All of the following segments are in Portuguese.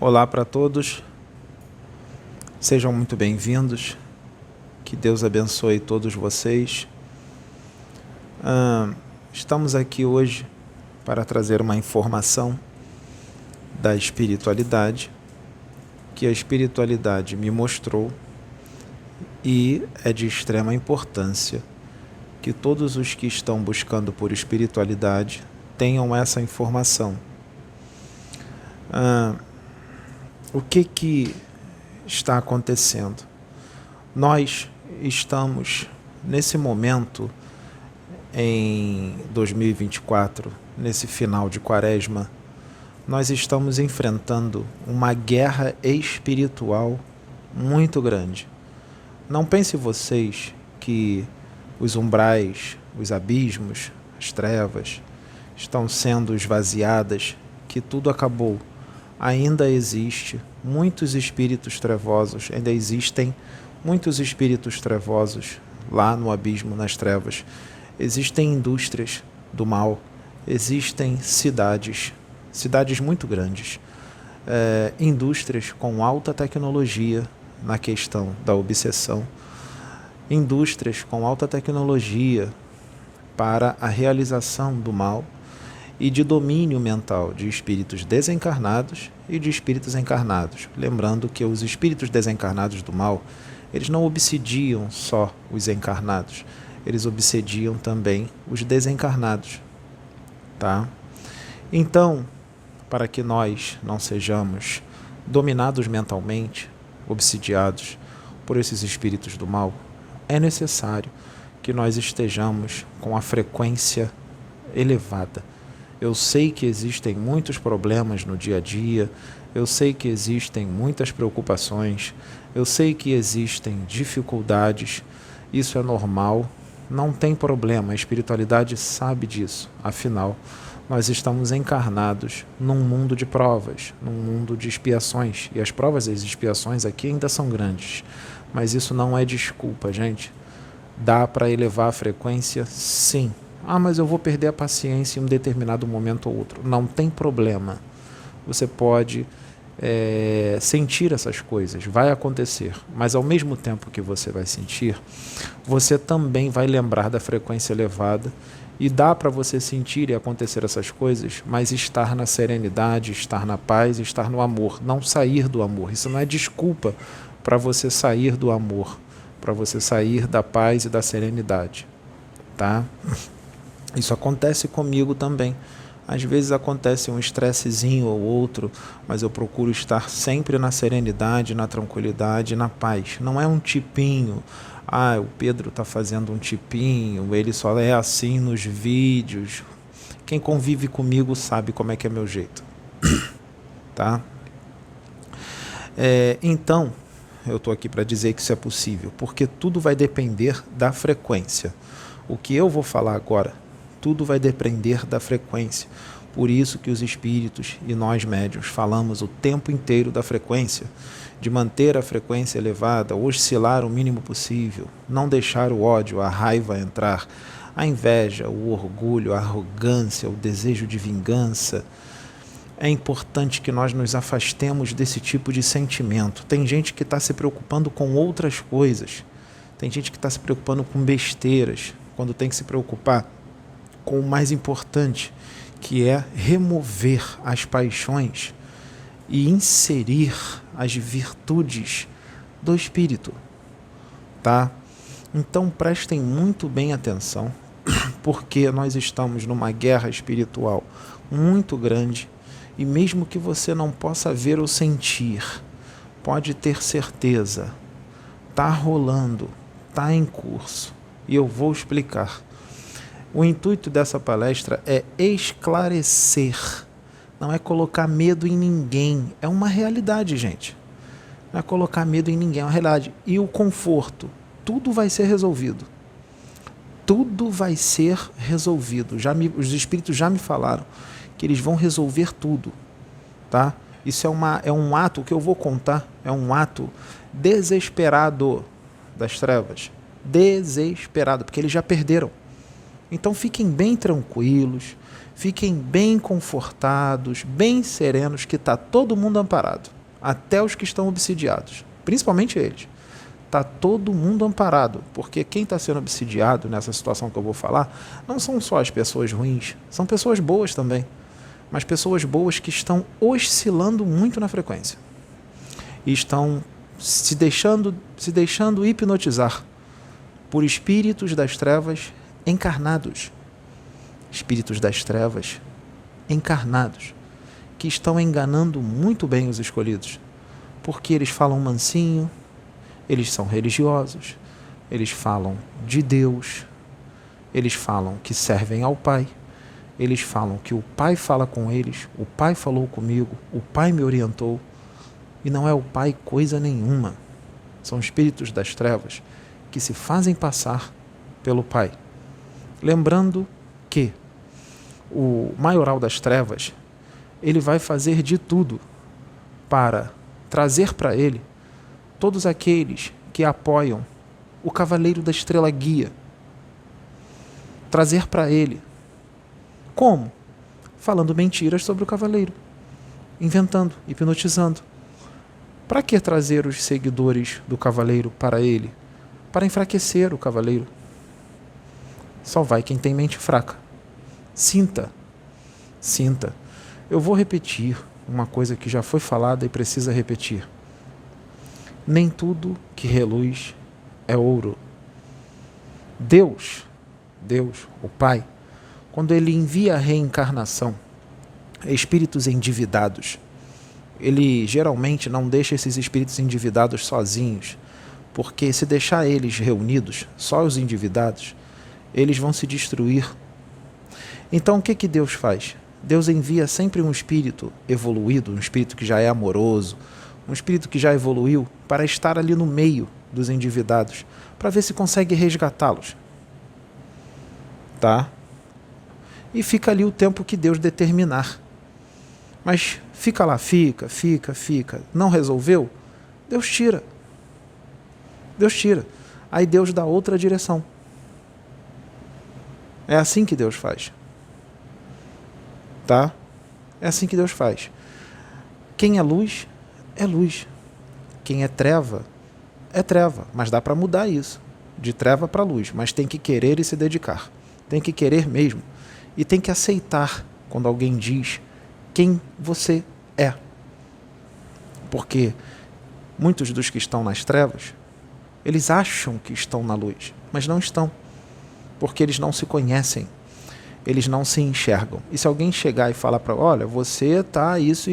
Olá para todos, sejam muito bem-vindos, que Deus abençoe todos vocês. Estamos aqui hoje para trazer uma informação da espiritualidade, que a espiritualidade me mostrou e é de extrema importância que todos os que estão buscando por espiritualidade tenham essa informação. O que está acontecendo? Nós estamos, nesse momento, em 2024, nesse final de quaresma, nós estamos enfrentando uma guerra espiritual muito grande. Não pense vocês que os umbrais, os abismos, as trevas estão sendo esvaziadas, que tudo acabou. Ainda existe muitos espíritos trevosos, ainda existem muitos espíritos trevosos lá no abismo, nas trevas. Existem indústrias do mal, existem cidades muito grandes, indústrias com alta tecnologia na questão da obsessão, indústrias com alta tecnologia para a realização do mal e de domínio mental de espíritos desencarnados e de espíritos encarnados. Lembrando que os espíritos desencarnados do mal, eles não obsediam só os encarnados, eles obsediam também os desencarnados, tá? Então, para que nós não sejamos dominados mentalmente, obsidiados por esses espíritos do mal, é necessário que nós estejamos com a frequência elevada. Eu sei que existem muitos problemas no dia a dia, eu sei que existem muitas preocupações, eu sei que existem dificuldades, isso é normal, não tem problema, a espiritualidade sabe disso, afinal, nós estamos encarnados num mundo de provas, num mundo de expiações, e as provas e as expiações aqui ainda são grandes, mas isso não é desculpa, gente. Dá para elevar a frequência? Sim. Mas eu vou perder a paciência em um determinado momento ou outro. Não tem problema. Você pode sentir essas coisas, vai acontecer, mas ao mesmo tempo que você vai sentir, você também vai lembrar da frequência elevada e dá para você sentir e acontecer essas coisas, mas estar na serenidade, estar na paz, estar no amor, não sair do amor. Isso não é desculpa para você sair do amor, para você sair da paz e da serenidade, tá? Isso acontece comigo também. Às vezes acontece um estressezinho ou outro, mas eu procuro estar sempre na serenidade, na tranquilidade, na paz. Não é um tipinho. O Pedro está fazendo um tipinho, ele só é assim nos vídeos. Quem convive comigo sabe como é que é meu jeito. Tá? Então, eu estou aqui para dizer que isso é possível, porque tudo vai depender da frequência. O que eu vou falar agora, tudo vai depender da frequência. Por isso que os espíritos e nós médiuns falamos o tempo inteiro da frequência, de manter a frequência elevada, oscilar o mínimo possível, não deixar o ódio, a raiva entrar, a inveja, o orgulho, a arrogância, o desejo de vingança. É importante que nós nos afastemos desse tipo de sentimento. Tem gente que está se preocupando com outras coisas, tem gente que está se preocupando com besteiras, quando tem que se preocupar com o mais importante, que é remover as paixões e inserir as virtudes do espírito, tá? Então prestem muito bem atenção, porque nós estamos numa guerra espiritual muito grande, e mesmo que você não possa ver ou sentir, pode ter certeza, está rolando, está em curso, e eu vou explicar. O intuito dessa palestra é esclarecer, não é colocar medo em ninguém, é uma realidade, gente. Não é colocar medo em ninguém, é uma realidade. E o conforto, tudo vai ser resolvido. Tudo vai ser resolvido. Os espíritos já me falaram que eles vão resolver tudo, tá? Isso é um ato, o que eu vou contar, é um ato desesperado das trevas. Desesperado, porque eles já perderam. Então fiquem bem tranquilos, fiquem bem confortados, bem serenos, que está todo mundo amparado, até os que estão obsidiados, principalmente eles. Está todo mundo amparado, porque quem está sendo obsidiado nessa situação que eu vou falar não são só as pessoas ruins, são pessoas boas também, mas pessoas boas que estão oscilando muito na frequência e estão se deixando hipnotizar por espíritos das trevas encarnados. Espíritos das trevas encarnados, que estão enganando muito bem os escolhidos, porque eles falam mansinho, eles são religiosos, eles falam de Deus, eles falam que servem ao Pai, eles falam que o Pai fala com eles, o Pai falou comigo, o Pai me orientou, e não é o Pai coisa nenhuma. São espíritos das trevas que se fazem passar pelo Pai. Lembrando que o maioral das trevas, ele vai fazer de tudo para trazer para ele todos aqueles que apoiam o Cavaleiro da Estrela Guia. Trazer para ele. Como? Falando mentiras sobre o Cavaleiro. Inventando, hipnotizando. Para que trazer os seguidores do Cavaleiro para ele? Para enfraquecer o Cavaleiro. Só vai quem tem mente fraca. Sinta. Sinta. Eu vou repetir uma coisa que já foi falada e precisa repetir. Nem tudo que reluz é ouro. Deus, o Pai, quando Ele envia a reencarnação, espíritos endividados, Ele geralmente não deixa esses espíritos endividados sozinhos, porque se deixar eles reunidos, só os endividados, eles vão se destruir. Então o que Deus faz? Deus envia sempre um espírito evoluído, um espírito que já é amoroso, um espírito que já evoluiu, para estar ali no meio dos endividados, para ver se consegue resgatá-los. Tá? E fica ali o tempo que Deus determinar. Mas fica lá, fica. Não resolveu? Deus tira. Deus tira. Aí Deus dá outra direção. É assim que Deus faz. Tá? É assim que Deus faz. Quem é luz, é luz. Quem é treva, mas dá para mudar isso, de treva para luz, mas tem que querer e se dedicar, tem que querer mesmo, e tem que aceitar quando alguém diz quem você é, porque muitos dos que estão nas trevas, eles acham que estão na luz, mas não estão, porque eles não se conhecem, eles não se enxergam. E se alguém chegar e falar para, olha, você está isso,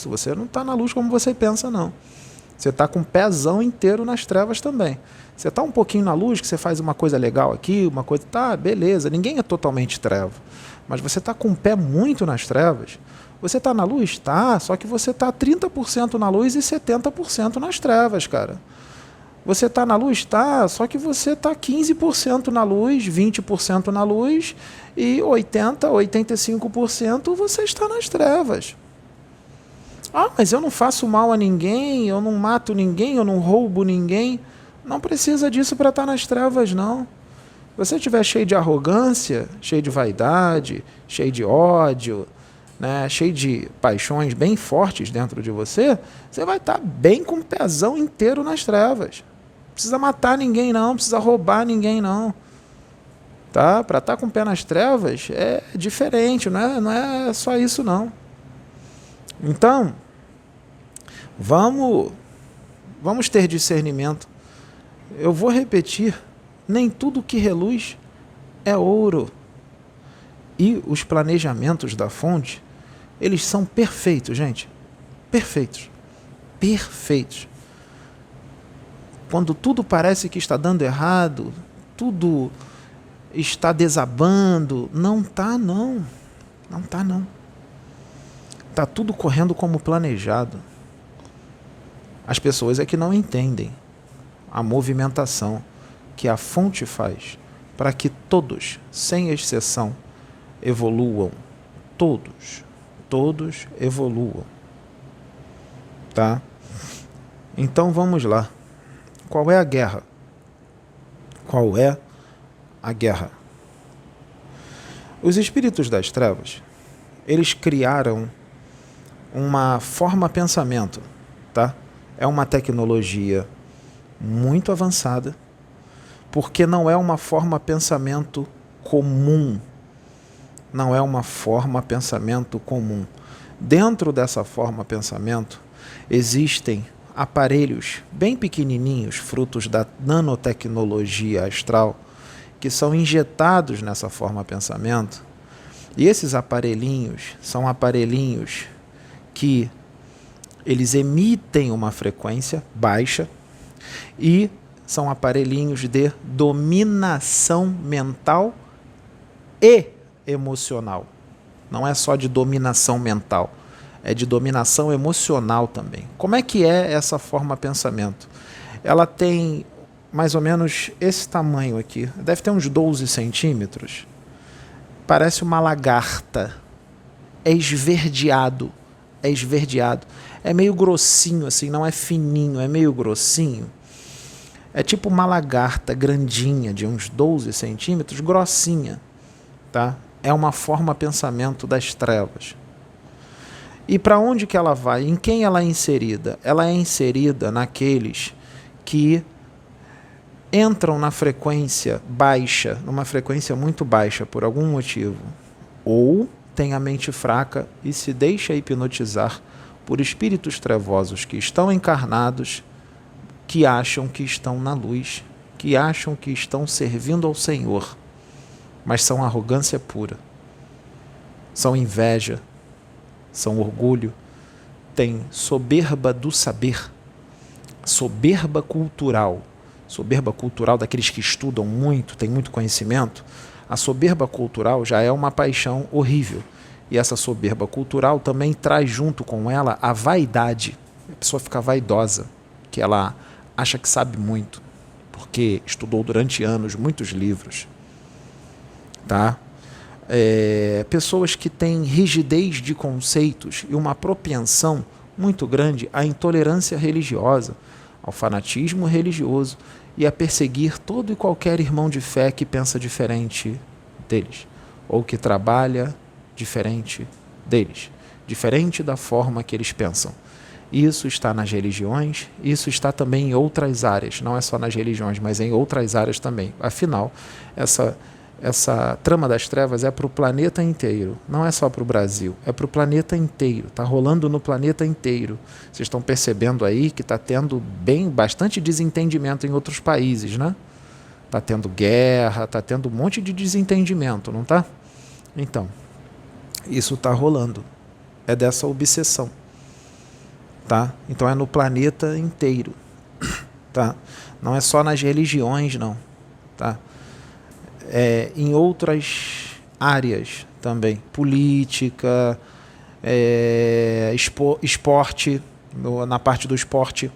você não está na luz como você pensa, não. Você está com o pezão inteiro nas trevas também. Você está um pouquinho na luz, que você faz uma coisa legal aqui, uma coisa, tá, beleza, ninguém é totalmente treva. Mas você está com o pé muito nas trevas. Você está na luz? Tá, só que você está 30% na luz e 70% nas trevas, cara. Você está na luz? Tá, só que você está 15% na luz, 20% na luz e 85% você está nas trevas. Ah, mas eu não faço mal a ninguém, eu não mato ninguém, eu não roubo ninguém. Não precisa disso para estar nas trevas, não. Se você estiver cheio de arrogância, cheio de vaidade, cheio de ódio, né, cheio de paixões bem fortes dentro de você, você vai estar bem com o pezão inteiro nas trevas. Não precisa matar ninguém, não. Não precisa roubar ninguém, não. Tá? Para estar com o pé nas trevas é diferente, não é só isso, não. Então, vamos ter discernimento. Eu vou repetir, nem tudo que reluz é ouro. E os planejamentos da fonte, eles são perfeitos, gente. Perfeitos. Perfeitos. Quando tudo parece que está dando errado, tudo está desabando, não está, não. Não está, não. Está tudo correndo como planejado. As pessoas é que não entendem a movimentação que a fonte faz para que todos, sem exceção, evoluam. Todos evoluam. Tá? Então vamos lá. Qual é a guerra? Qual é a guerra? Os espíritos das trevas, eles criaram uma forma pensamento, tá? É uma tecnologia muito avançada, porque não é uma forma pensamento comum. Não é uma forma pensamento comum. Dentro dessa forma pensamento, existem aparelhos bem pequenininhos, frutos da nanotecnologia astral, que são injetados nessa forma pensamento. E esses aparelhinhos são aparelhinhos que eles emitem uma frequência baixa e são aparelhinhos de dominação mental e emocional. Não é só de dominação mental, é de dominação emocional também. Como é que é essa forma pensamento? Ela tem mais ou menos esse tamanho aqui, deve ter uns 12 centímetros. Parece uma lagarta. É esverdeado. É esverdeado. É meio grossinho assim, não é fininho, é meio grossinho. É tipo uma lagarta grandinha, de uns 12 centímetros, grossinha. Tá? É uma forma pensamento das trevas. E para onde que ela vai? Em quem ela é inserida? Ela é inserida naqueles que entram na frequência baixa, numa frequência muito baixa por algum motivo, ou tem a mente fraca e se deixa hipnotizar por espíritos trevosos que estão encarnados, que acham que estão na luz, que acham que estão servindo ao Senhor, mas são arrogância pura, são inveja, são orgulho, tem soberba do saber, soberba cultural daqueles que estudam muito, tem muito conhecimento. A soberba cultural já é uma paixão horrível. E essa soberba cultural também traz junto com ela a vaidade. A pessoa fica vaidosa, que ela acha que sabe muito, porque estudou durante anos muitos livros. Tá? Pessoas que têm rigidez de conceitos e uma propensão muito grande à intolerância religiosa, ao fanatismo religioso e a perseguir todo e qualquer irmão de fé que pensa diferente deles, ou que trabalha diferente deles, diferente da forma que eles pensam. Isso está nas religiões, isso está também em outras áreas, não é só nas religiões, mas em outras áreas também. Afinal, essa trama das trevas é para o planeta inteiro, não é só para o Brasil, é para o planeta inteiro, está rolando no planeta inteiro. Vocês estão percebendo aí que está tendo bastante desentendimento em outros países, né? Está tendo guerra, está tendo um monte de desentendimento, não está? Então, isso está rolando, é dessa obsessão, tá? Então é no planeta inteiro, tá? Não é só nas religiões, não, tá? Em outras áreas também, política, esporte, na parte do esporte,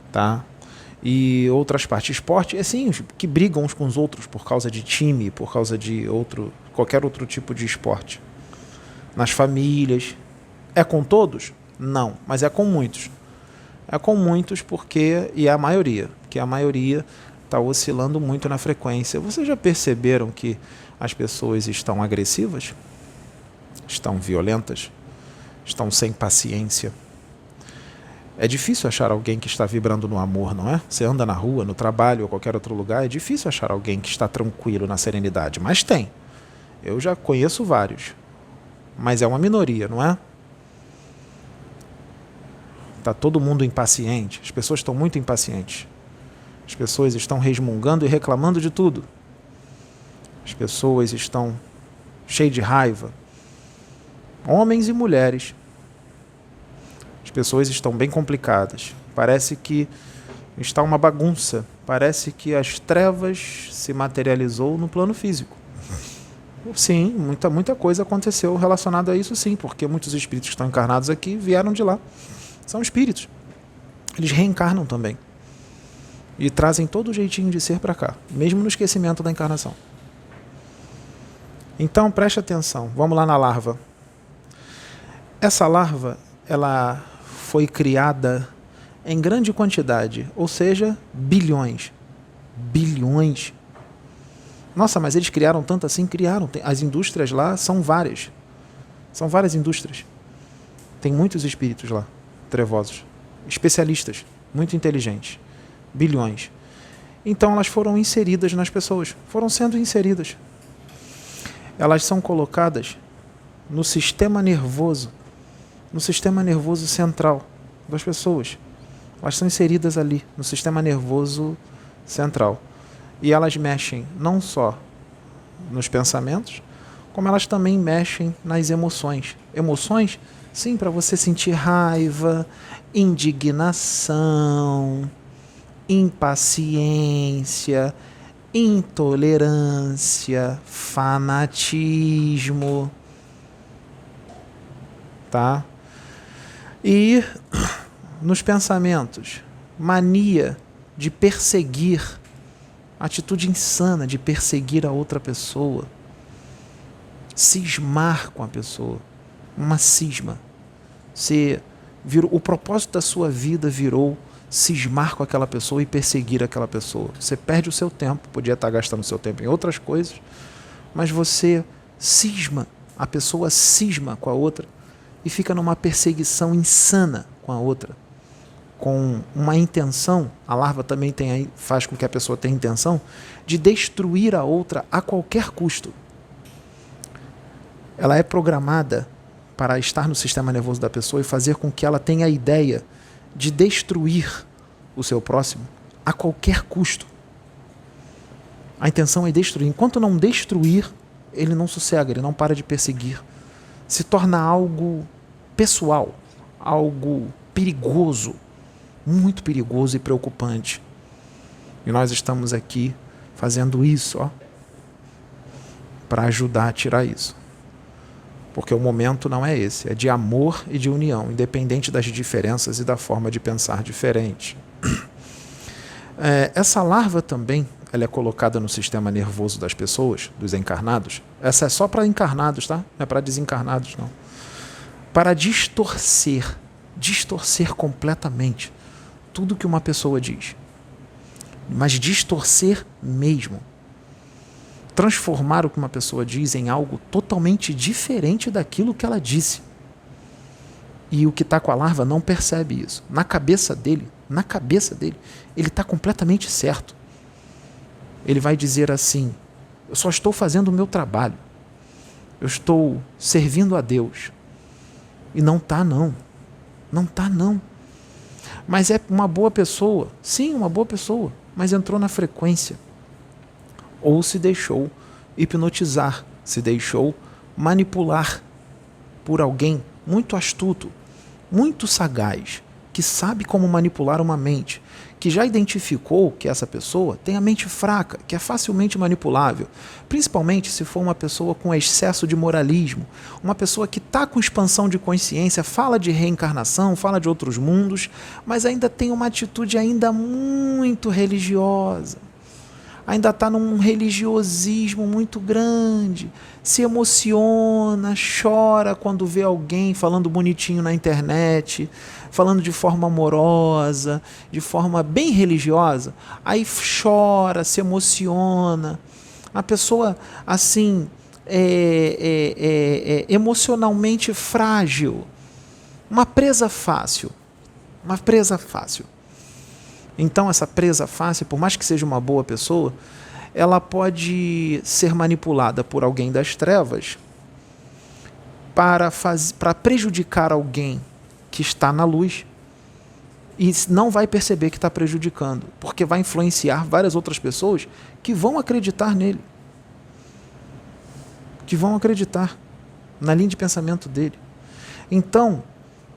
tá? E outras partes. Esporte, assim, que brigam uns com os outros por causa de time, por causa de qualquer outro tipo de esporte. Nas famílias. É com todos? Não, mas é com muitos. É com muitos porque, e é a maioria, que a maioria está oscilando muito na frequência. Vocês já perceberam que as pessoas estão agressivas? Estão violentas? Estão sem paciência? É difícil achar alguém que está vibrando no amor, não é? Você anda na rua, no trabalho ou qualquer outro lugar, é difícil achar alguém que está tranquilo na serenidade, mas tem. Eu já conheço vários, mas é uma minoria, não é? Está todo mundo impaciente, as pessoas estão muito impacientes. As pessoas estão resmungando e reclamando de tudo. As pessoas estão cheias de raiva. Homens e mulheres. As pessoas estão bem complicadas. Parece que está uma bagunça. Parece que as trevas se materializou no plano físico. Sim, muita coisa aconteceu relacionada a isso, sim, porque muitos espíritos que estão encarnados aqui vieram de lá. São espíritos. Eles reencarnam também. E trazem todo o jeitinho de ser para cá, mesmo no esquecimento da encarnação. Então, preste atenção. Vamos lá na larva. Essa larva, ela foi criada em grande quantidade, ou seja, bilhões. Bilhões. Nossa, mas eles criaram tanto assim? Criaram. As indústrias lá são várias. São várias indústrias. Tem muitos espíritos lá, trevosos. Especialistas, muito inteligentes. Bilhões. Então elas foram inseridas nas pessoas. Foram sendo inseridas. Elas são colocadas no sistema nervoso. No sistema nervoso central das pessoas. Elas são inseridas ali, no sistema nervoso central. E elas mexem não só nos pensamentos, como elas também mexem nas emoções. Emoções, sim, para você sentir raiva, indignação, impaciência, intolerância, fanatismo, tá? E nos pensamentos, mania de perseguir, atitude insana de perseguir a outra pessoa, cismar com a pessoa, uma cisma. O propósito da sua vida virou cismar com aquela pessoa e perseguir aquela pessoa. Você perde o seu tempo, podia estar gastando o seu tempo em outras coisas, mas você cisma, a pessoa cisma com a outra e fica numa perseguição insana com a outra, com uma intenção. A larva também faz com que a pessoa tenha intenção de destruir a outra a qualquer custo. Ela é programada para estar no sistema nervoso da pessoa e fazer com que ela tenha a ideia de destruir o seu próximo a qualquer custo. A intenção é destruir. Enquanto não destruir, ele não sossega, ele não para de perseguir. Se torna algo pessoal, algo perigoso, muito perigoso e preocupante. E nós estamos aqui fazendo isso, para ajudar a tirar isso. Porque o momento não é esse, é de amor e de união, independente das diferenças e da forma de pensar diferente. Essa larva também, ela é colocada no sistema nervoso das pessoas, dos encarnados. Essa é só para encarnados, tá? Não é para desencarnados, não. Para distorcer completamente tudo que uma pessoa diz. Mas distorcer mesmo. Transformar o que uma pessoa diz em algo totalmente diferente daquilo que ela disse. E o que está com a larva não percebe isso. Na cabeça dele, ele está completamente certo. Ele vai dizer assim: eu só estou fazendo o meu trabalho. Eu estou servindo a Deus. E não está, não. Não está, não. Mas é uma boa pessoa. Sim, uma boa pessoa. Mas entrou na frequência. Ou se deixou hipnotizar, se deixou manipular por alguém muito astuto, muito sagaz, que sabe como manipular uma mente, que já identificou que essa pessoa tem a mente fraca, que é facilmente manipulável, principalmente se for uma pessoa com excesso de moralismo, uma pessoa que está com expansão de consciência, fala de reencarnação, fala de outros mundos, mas ainda tem uma atitude ainda muito religiosa. Ainda está num religiosismo muito grande, se emociona, chora quando vê alguém falando bonitinho na internet, falando de forma amorosa, de forma bem religiosa, aí chora, se emociona. A pessoa, assim, emocionalmente frágil, uma presa fácil. Então essa presa fácil, por mais que seja uma boa pessoa, ela pode ser manipulada por alguém das trevas para prejudicar alguém que está na luz e não vai perceber que está prejudicando, porque vai influenciar várias outras pessoas que vão acreditar nele, que vão acreditar na linha de pensamento dele. Então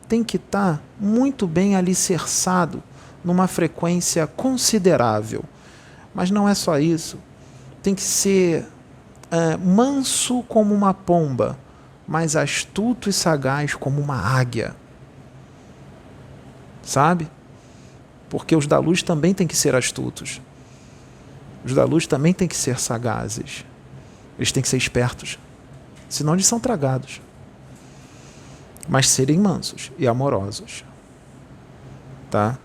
tem que estar muito bem alicerçado numa frequência considerável. Mas não é só isso. Tem que ser manso como uma pomba, mas astuto e sagaz como uma águia. Sabe? Porque os da luz também têm que ser astutos. Os da luz também têm que ser sagazes. Eles têm que ser espertos. Senão eles são tragados. Mas serem mansos e amorosos. Tá?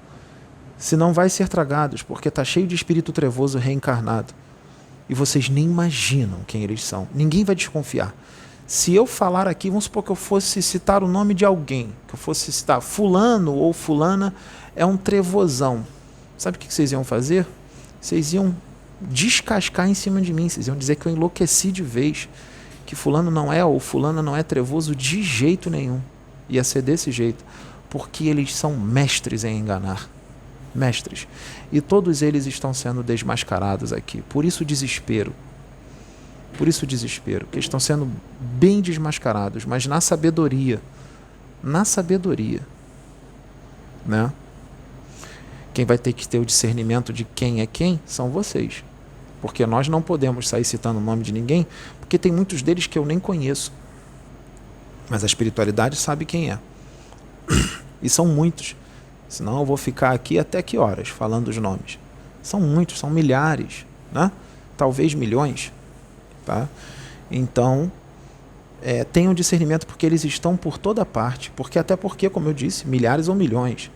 Senão vai ser tragados, porque está cheio de espírito trevoso reencarnado. e vocês nem imaginam quem eles são. Ninguém vai desconfiar. Se eu falar aqui, vamos supor que eu fosse citar o nome de alguém, que eu fosse citar fulano ou fulana, é um trevozão. Sabe o que vocês iam fazer? Vocês iam descascar em cima de mim, vocês iam dizer que eu enlouqueci de vez, que fulano não é ou fulana não é trevoso de jeito nenhum. Ia ser desse jeito, porque eles são mestres em enganar. Mestres. E todos eles estão sendo desmascarados aqui. Por isso o desespero. Por isso o desespero. Que estão sendo bem desmascarados, mas na sabedoria. Na sabedoria. Né? Quem vai ter que ter o discernimento de quem é quem são vocês. Porque nós não podemos sair citando o nome de ninguém, porque tem muitos deles que eu nem conheço. Mas a espiritualidade sabe quem é. E são muitos. Senão eu vou ficar aqui até que horas falando os nomes. São muitos, são milhares, né? Talvez milhões. Tá? Então, tenham discernimento porque eles estão por toda parte. Até porque, como eu disse, milhares ou milhões.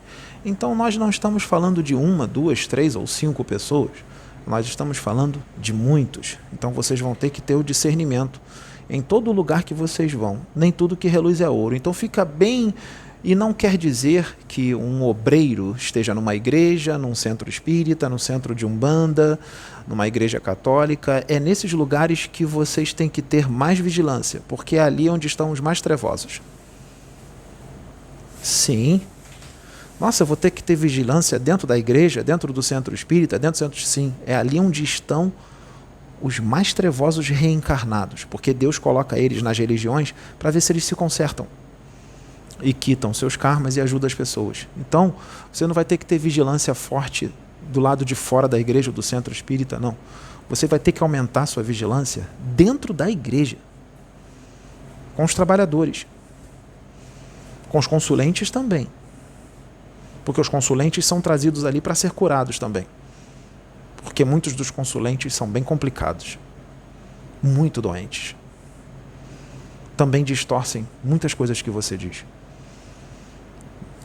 Então nós não estamos falando de 1, 2, 3 ou 5 pessoas. Nós estamos falando de muitos. Então vocês vão ter que ter o discernimento em todo lugar que vocês vão. Nem tudo que reluz é ouro. Então fica bem... E não quer dizer que um obreiro esteja numa igreja, num centro espírita, no centro de Umbanda, numa igreja católica. É nesses lugares que vocês têm que ter mais vigilância, porque é ali onde estão os mais trevosos. Sim. Nossa, eu vou ter que ter vigilância dentro da igreja, dentro do centro espírita, dentro do centro... Sim, é ali onde estão os mais trevosos reencarnados, porque Deus coloca eles nas religiões para ver se eles se consertam. E quitam seus karmas e ajudam as pessoas. Então, você não vai ter que ter vigilância forte do lado de fora da igreja ou do centro espírita, não. Você vai ter que aumentar sua vigilância dentro da igreja. Com os trabalhadores. Com os consulentes também. Porque os consulentes são trazidos ali para ser curados também. Porque muitos dos consulentes são bem complicados. Muito doentes. Também distorcem muitas coisas que você diz.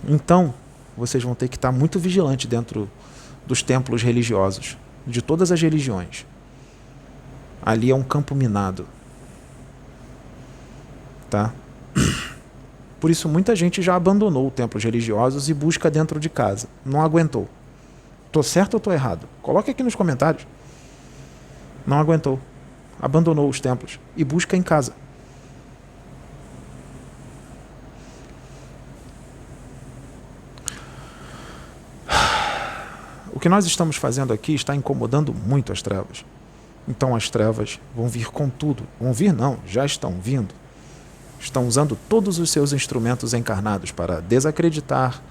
Então, vocês vão ter que estar muito vigilantes dentro dos templos religiosos, de todas as religiões. Ali é um campo minado. Tá? Por isso, muita gente já abandonou os templos religiosos e busca dentro de casa. Não aguentou. Estou certo ou estou errado? Coloque aqui nos comentários. Não aguentou. Abandonou os templos e busca em casa. O que nós estamos fazendo aqui está incomodando muito as trevas. Então as trevas vão vir com tudo. Vão vir não, já estão vindo. Estão usando todos os seus instrumentos encarnados para desacreditar,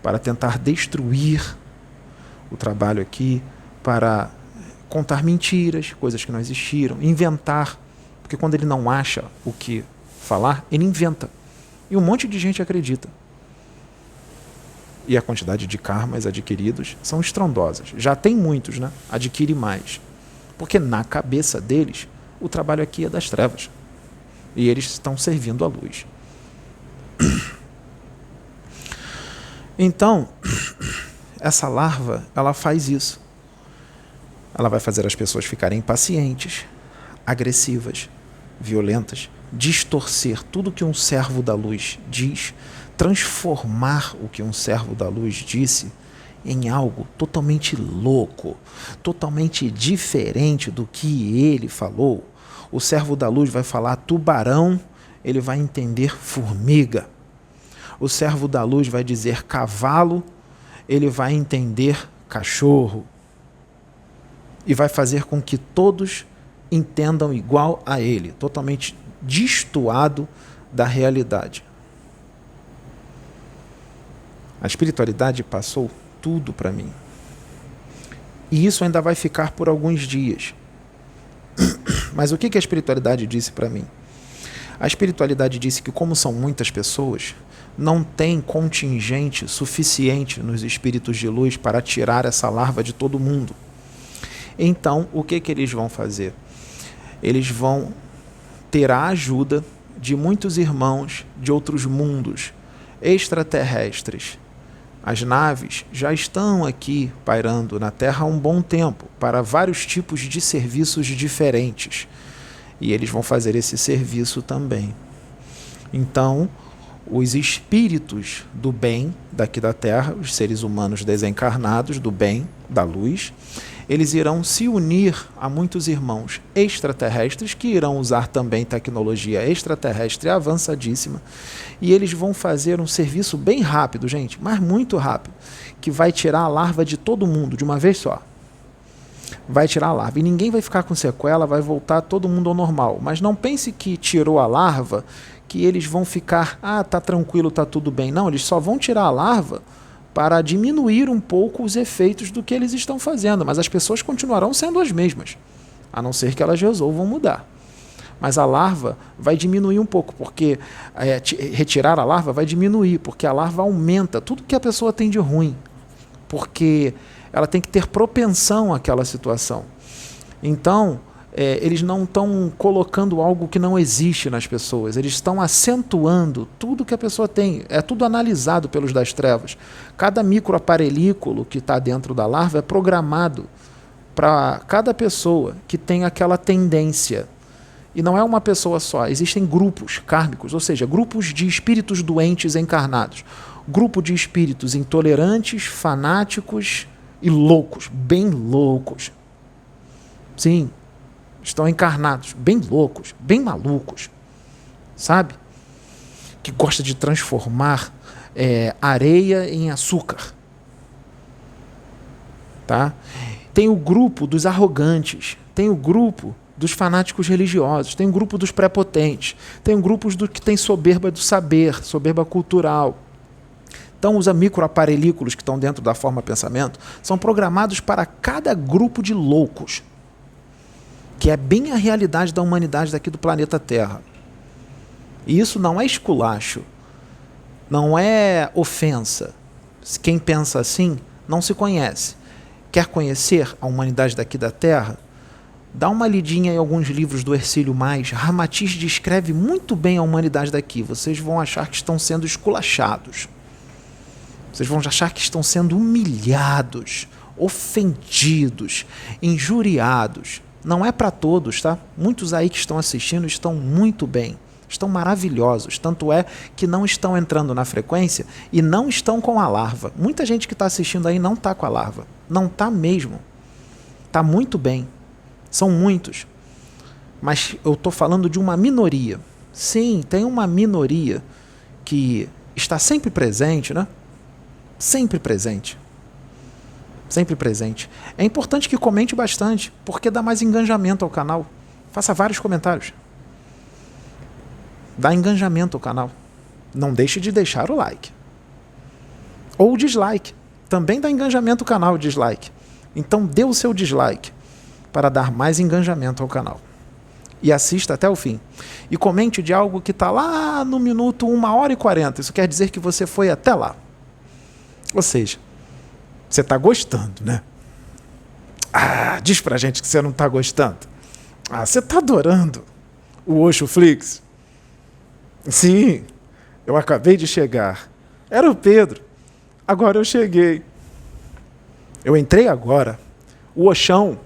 para tentar destruir o trabalho aqui, para contar mentiras, coisas que não existiram, inventar. Porque quando ele não acha o que falar, ele inventa. E um monte de gente acredita. E a quantidade de karmas adquiridos são estrondosas. Já tem muitos, né? Adquire mais. Porque na cabeça deles, o trabalho aqui é das trevas. E eles estão servindo a luz. Então, essa larva, ela faz isso. Ela vai fazer as pessoas ficarem impacientes, agressivas, violentas, distorcer tudo que um servo da luz diz, transformar o que um servo da luz disse em algo totalmente louco, totalmente diferente do que ele falou. O servo da luz vai falar tubarão, ele vai entender formiga. O servo da luz vai dizer cavalo, ele vai entender cachorro. E vai fazer com que todos entendam igual a ele, totalmente destoado da realidade. A espiritualidade passou tudo para mim. E isso ainda vai ficar por alguns dias. Mas o que a espiritualidade disse para mim? A espiritualidade disse que, como são muitas pessoas, não tem contingente suficiente nos espíritos de luz para tirar essa larva de todo mundo. Então, o que eles vão fazer? Eles vão ter a ajuda de muitos irmãos de outros mundos extraterrestres, As naves já estão aqui pairando na Terra há um bom tempo, para vários tipos de serviços diferentes. E eles vão fazer esse serviço também. Então, os espíritos do bem daqui da Terra, os seres humanos desencarnados do bem, da luz, eles irão se unir a muitos irmãos extraterrestres que irão usar também tecnologia extraterrestre avançadíssima, e eles vão fazer um serviço bem rápido, gente, mas muito rápido, que vai tirar a larva de todo mundo de uma vez só. Vai tirar a larva e ninguém vai ficar com sequela, vai voltar todo mundo ao normal. Mas não pense que tirou a larva, que eles vão ficar, tá tranquilo, tá tudo bem. Não, eles só vão tirar a larva para diminuir um pouco os efeitos do que eles estão fazendo, mas as pessoas continuarão sendo as mesmas, a não ser que elas resolvam mudar. Mas a larva vai diminuir um pouco, porque retirar a larva vai diminuir, porque a larva aumenta tudo que a pessoa tem de ruim, porque ela tem que ter propensão àquela situação. Então, eles não estão colocando algo que não existe nas pessoas, eles estão acentuando tudo que a pessoa tem, é tudo analisado pelos das trevas. Cada microaparelículo que está dentro da larva é programado para cada pessoa que tem aquela tendência. E não é uma pessoa só, existem grupos kármicos, ou seja, grupos de espíritos doentes encarnados, grupo de espíritos intolerantes, fanáticos e loucos, bem loucos. Sim, estão encarnados, bem loucos, bem malucos, sabe? Que gosta de transformar areia em açúcar. Tá? Tem o grupo dos arrogantes, tem o grupo dos fanáticos religiosos, tem o grupo dos prepotentes, tem o grupo do que tem soberba do saber, soberba cultural. Então, os microaparelículos que estão dentro da forma pensamento são programados para cada grupo de loucos, que é bem a realidade da humanidade daqui do planeta Terra. E isso não é esculacho, não é ofensa. Quem pensa assim não se conhece. Quer conhecer a humanidade daqui da Terra? Dá uma lidinha em alguns livros do Hercílio Mais. Ramatiz descreve muito bem a humanidade daqui. Vocês vão achar que estão sendo esculachados. Vocês vão achar que estão sendo humilhados, ofendidos, injuriados. Não é para todos, tá? Muitos aí que estão assistindo estão muito bem, estão maravilhosos. Tanto é que não estão entrando na frequência e não estão com a larva. Muita gente que está assistindo aí não está com a larva. Não está mesmo. Está muito bem. São muitos. Mas eu estou falando de uma minoria. Sim, tem uma minoria que está sempre presente, né? Sempre presente. Sempre presente. É importante que comente bastante, porque dá mais engajamento ao canal. Faça vários comentários. Dá engajamento ao canal. Não deixe de deixar o like. Ou o dislike. Também dá engajamento ao canal, o dislike. Então dê o seu dislike para dar mais engajamento ao canal. E assista até o fim. E comente de algo que está lá no minuto 1h40. Isso quer dizer que você foi até lá. Ou seja, você está gostando, né? Diz pra gente que você não está gostando. Você está adorando o Oxoflix. Sim, eu acabei de chegar. Era o Pedro. Agora eu cheguei. Eu entrei agora. O Oxão,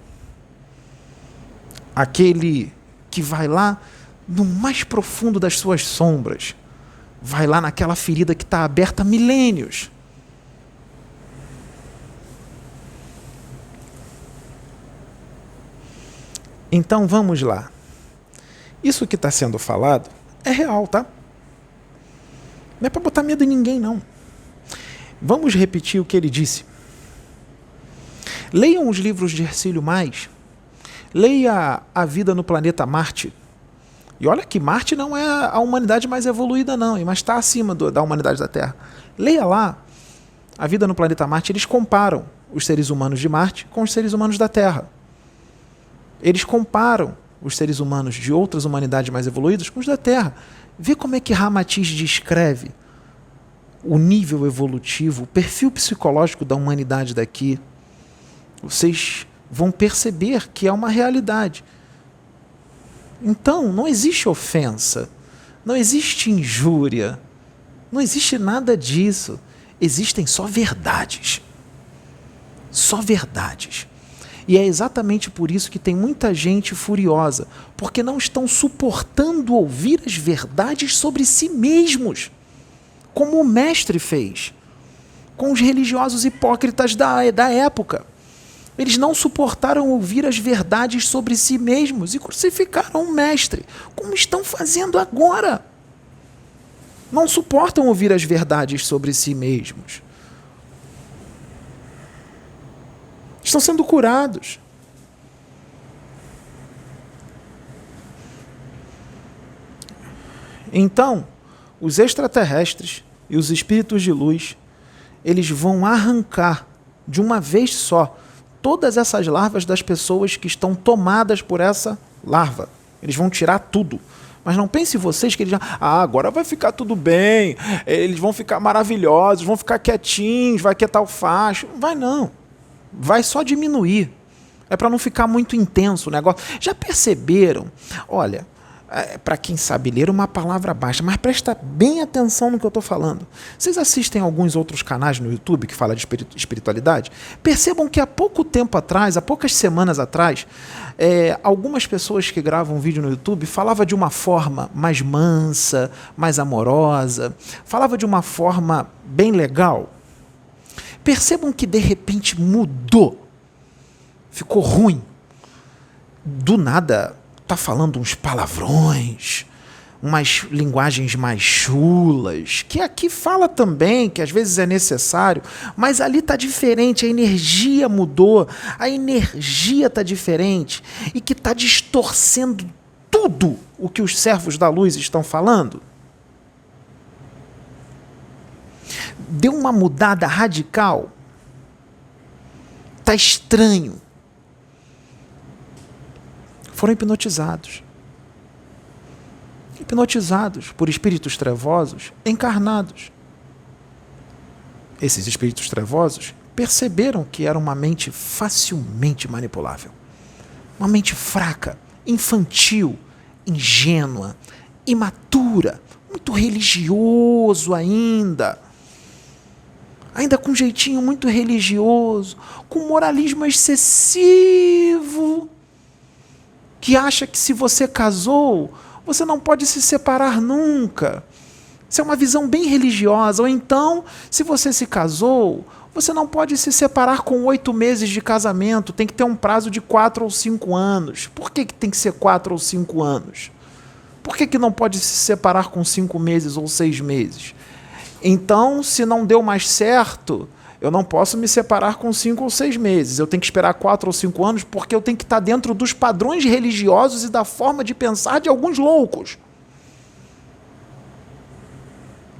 aquele que vai lá no mais profundo das suas sombras, vai lá naquela ferida que está aberta há milênios. Então vamos lá. Isso que está sendo falado é real, tá? Não é para botar medo em ninguém, não. Vamos repetir o que ele disse. Leiam os livros de Hercílio Mais. Leia A Vida no Planeta Marte. E olha que Marte não é a humanidade mais evoluída, não, mas está acima da humanidade da Terra. Leia lá A Vida no Planeta Marte. Eles comparam os seres humanos de Marte com os seres humanos da Terra. Eles comparam os seres humanos de outras humanidades mais evoluídas com os da Terra. Vê como é que Ramatiz descreve o nível evolutivo, o perfil psicológico da humanidade daqui. Vocês vão perceber que é uma realidade. Então, não existe ofensa, não existe injúria, não existe nada disso. existem só verdades. Só verdades. E é exatamente por isso que tem muita gente furiosa, porque não estão suportando ouvir as verdades sobre si mesmos, como o mestre fez com os religiosos hipócritas da época. Eles não suportaram ouvir as verdades sobre si mesmos e crucificaram o mestre, como estão fazendo agora. Não suportam ouvir as verdades sobre si mesmos. Estão sendo curados. Então, os extraterrestres e os espíritos de luz, eles vão arrancar de uma vez só todas essas larvas das pessoas que estão tomadas por essa larva. Eles vão tirar tudo. Mas não pense vocês que eles já... agora vai ficar tudo bem, eles vão ficar maravilhosos, vão ficar quietinhos, vai quietar o facho. Vai não. Vai só diminuir. É para não ficar muito intenso o negócio. Já perceberam? Olha, para quem sabe ler, uma palavra baixa, mas presta bem atenção no que eu estou falando. Vocês assistem alguns outros canais no YouTube que falam de espiritualidade? Percebam que há pouco tempo atrás, há poucas semanas atrás, algumas pessoas que gravam vídeo no YouTube falavam de uma forma mais mansa, mais amorosa, falava de uma forma bem legal. Percebam que de repente mudou, ficou ruim. Do nada está falando uns palavrões, umas linguagens mais chulas, que aqui fala também, que às vezes é necessário, mas ali está diferente, a energia mudou, a energia está diferente e que está distorcendo tudo o que os servos da luz estão falando. Deu uma mudada radical. Está estranho. Foram hipnotizados. Hipnotizados por espíritos trevosos encarnados. Esses espíritos trevosos perceberam que era uma mente facilmente manipulável. Uma mente fraca, infantil, ingênua, imatura, muito religioso ainda com um jeitinho muito religioso, com moralismo excessivo, que acha que se você casou, você não pode se separar nunca. Isso é uma visão bem religiosa. Ou então, se você se casou, você não pode se separar com 8 meses de casamento, tem que ter um prazo de 4 ou 5 anos. Por que tem que ser 4 ou 5 anos? Por que não pode se separar com 5 meses ou 6 meses? Então, se não deu mais certo, eu não posso me separar com 5 ou 6 meses. Eu tenho que esperar 4 ou 5 anos porque eu tenho que estar dentro dos padrões religiosos e da forma de pensar de alguns loucos.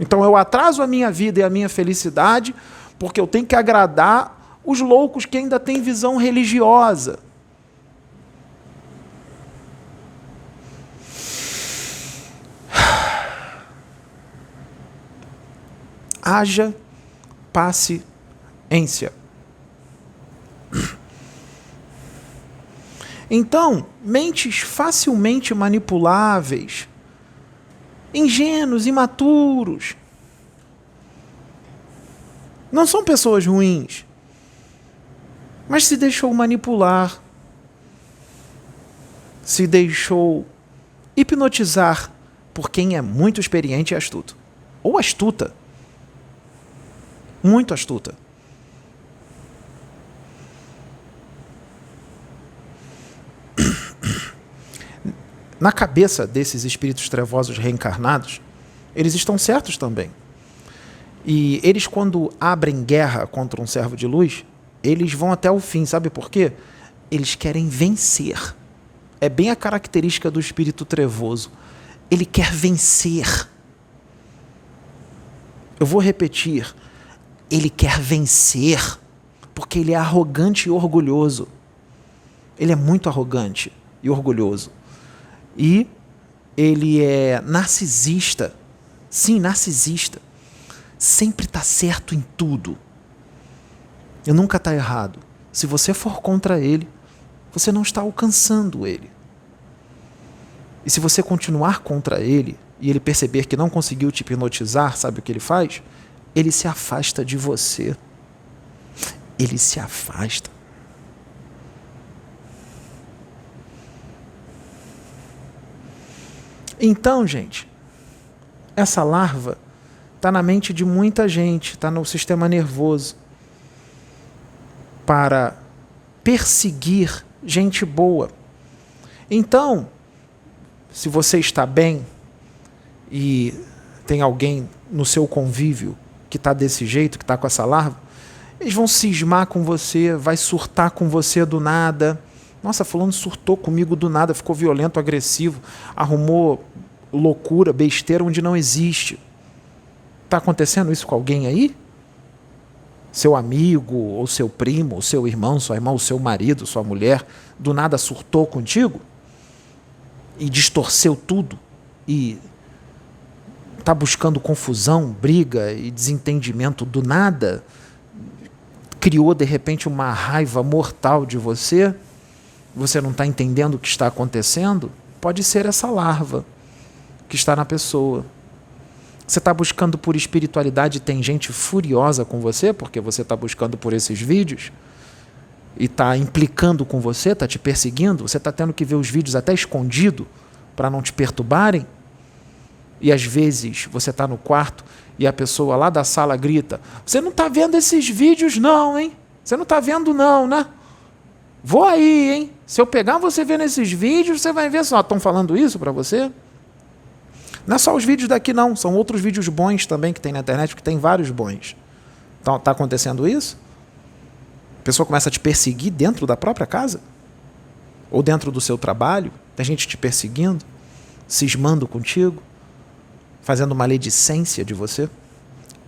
Então eu atraso a minha vida e a minha felicidade porque eu tenho que agradar os loucos que ainda têm visão religiosa. Haja paciência. Então, mentes facilmente manipuláveis, ingênuos, imaturos, não são pessoas ruins, mas se deixou manipular, se deixou hipnotizar por quem é muito experiente e astuto, ou astuta. Muito astuta. Na cabeça desses espíritos trevosos reencarnados, eles estão certos também. E eles, quando abrem guerra contra um servo de luz, eles vão até o fim. Sabe por quê? Eles querem vencer. É bem a característica do espírito trevoso. Ele quer vencer. Eu vou repetir. Ele quer vencer, porque ele é arrogante e orgulhoso. Ele é muito arrogante e orgulhoso. E ele é narcisista. Sim, narcisista. Sempre está certo em tudo. E nunca está errado. Se você for contra ele, você não está alcançando ele. E se você continuar contra ele, e ele perceber que não conseguiu te hipnotizar, sabe o que ele faz? ele se afasta de você. Ele se afasta. Então, gente, essa larva está na mente de muita gente, está no sistema nervoso, para perseguir gente boa. Então, se você está bem e tem alguém no seu convívio que está desse jeito, que está com essa larva, eles vão cismar com você, vai surtar com você do nada. Nossa, fulano surtou comigo do nada, ficou violento, agressivo, arrumou loucura, besteira onde não existe. Está acontecendo isso com alguém aí? Seu amigo, ou seu primo, ou seu irmão, sua irmã, ou seu marido, sua mulher, do nada surtou contigo? E distorceu tudo? E está buscando confusão, briga e desentendimento do nada? Criou, de repente, uma raiva mortal de você? Você não está entendendo o que está acontecendo? Pode ser essa larva que está na pessoa. Você está buscando por espiritualidade e tem gente furiosa com você porque você está buscando por esses vídeos e está implicando com você, está te perseguindo, você está tendo que ver os vídeos até escondido para não te perturbarem, e às vezes você está no quarto e a pessoa lá da sala grita: você não está vendo esses vídeos não, hein? Você não está vendo não, né? Vou aí, hein? Se eu pegar você vendo esses vídeos, você vai ver só. Estão falando isso para você? Não é só os vídeos daqui não, são outros vídeos bons também que tem na internet, porque tem vários bons. Então, está acontecendo isso? A pessoa começa a te perseguir dentro da própria casa? Ou dentro do seu trabalho? Tem gente te perseguindo? Cismando contigo? Fazendo maledicência de você?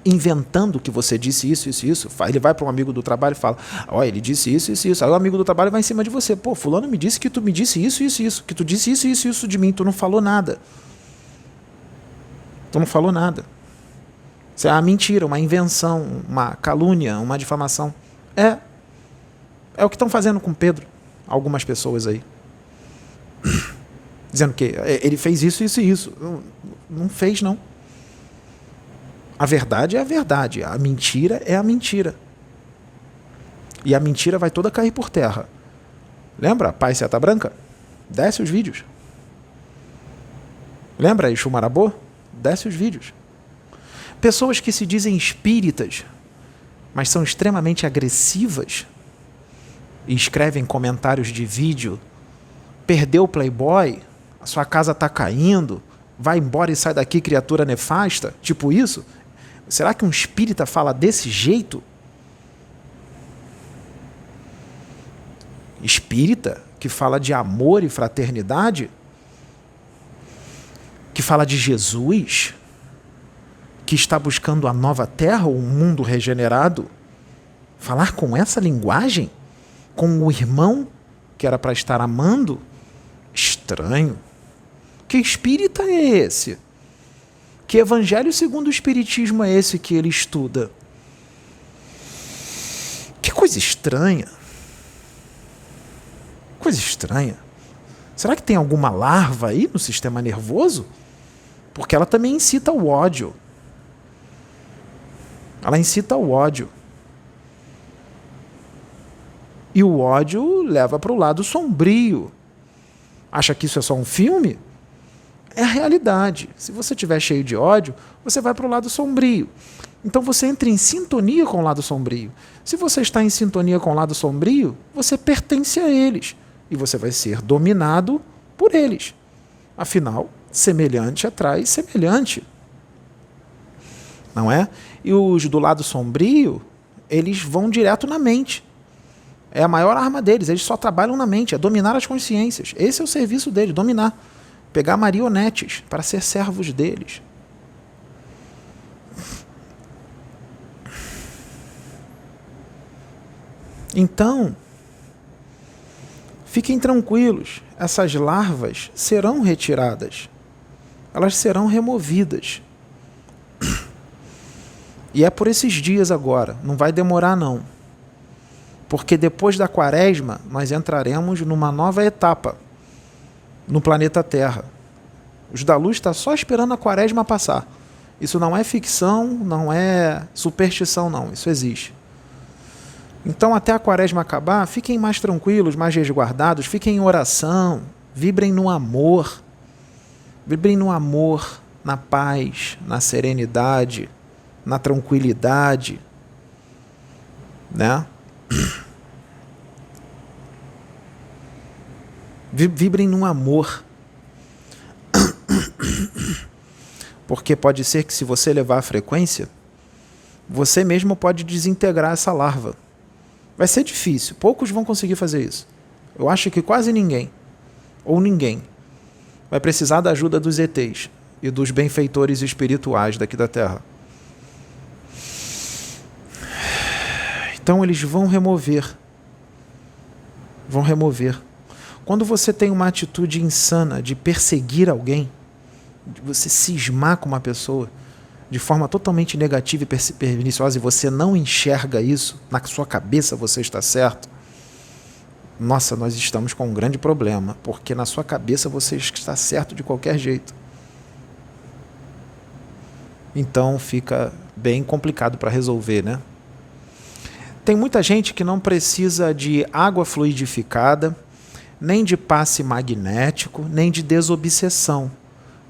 Inventando que você disse isso, isso, isso. Ele vai para um amigo do trabalho e fala: olha, ele disse isso, isso, isso. Aí o amigo do trabalho vai em cima de você: pô, fulano me disse que tu me disse isso, isso, isso. Que tu disse isso, isso, isso de mim. Tu não falou nada. Tu não falou nada. Isso é uma mentira, uma invenção, uma calúnia, uma difamação. É o que estão fazendo com Pedro, algumas pessoas aí. Dizendo que ele fez isso, isso e isso. Não fez, não. A verdade é a verdade. A mentira é a mentira. E a mentira vai toda cair por terra. Lembra? Pai Seta Branca? Desce os vídeos. Lembra Exu Marabô? Desce os vídeos. Pessoas que se dizem espíritas, mas são extremamente agressivas e escrevem comentários de vídeo: perdeu o Playboy, a sua casa está caindo, vai embora e sai daqui, criatura nefasta, tipo isso. Será que um espírita fala desse jeito? Espírita que fala de amor e fraternidade, que fala de Jesus, que está buscando a nova terra, o mundo regenerado, falar com essa linguagem, com o irmão que era para estar amando? Estranho. Que espírita é esse? Que evangelho segundo o espiritismo é esse que ele estuda? Que coisa estranha. Coisa estranha. Será que tem alguma larva aí no sistema nervoso? Porque ela também incita o ódio. Ela incita o ódio. E o ódio leva para o lado sombrio. Acha que isso é só um filme? É a realidade. Se você estiver cheio de ódio, você vai para o lado sombrio. Então você entra em sintonia com o lado sombrio. Se você está em sintonia com o lado sombrio, você pertence a eles. E você vai ser dominado por eles. Afinal, semelhante atrai semelhante. Não é? E os do lado sombrio, eles vão direto na mente. É a maior arma deles. Eles só trabalham na mente, é dominar as consciências. Esse é o serviço deles, dominar. Pegar marionetes para ser servos deles. Então, fiquem tranquilos, essas larvas serão retiradas. Elas serão removidas. E é por esses dias agora, não vai demorar não. Porque depois da quaresma, nós entraremos numa nova etapa no planeta Terra. Os da luz estão só esperando a quaresma passar. Isso não é ficção, não é superstição, não. Isso existe. Então, até a quaresma acabar, fiquem mais tranquilos, mais resguardados, fiquem em oração, vibrem no amor. Vibrem no amor, na paz, na serenidade, na tranquilidade, né? Vibrem no amor. Porque pode ser que, se você levar a frequência, você mesmo pode desintegrar essa larva. Vai ser difícil, poucos vão conseguir fazer isso. Eu acho que quase ninguém, ou ninguém, vai precisar da ajuda dos ETs e dos benfeitores espirituais daqui da Terra. Então eles vão remover. Vão remover. Quando você tem uma atitude insana de perseguir alguém, de você cismar com uma pessoa de forma totalmente negativa e perniciosa, e você não enxerga isso, na sua cabeça você está certo, nossa, nós estamos com um grande problema, porque na sua cabeça você está certo de qualquer jeito. Então fica bem complicado para resolver, né? Tem muita gente que não precisa de água fluidificada, nem de passe magnético, nem de desobsessão.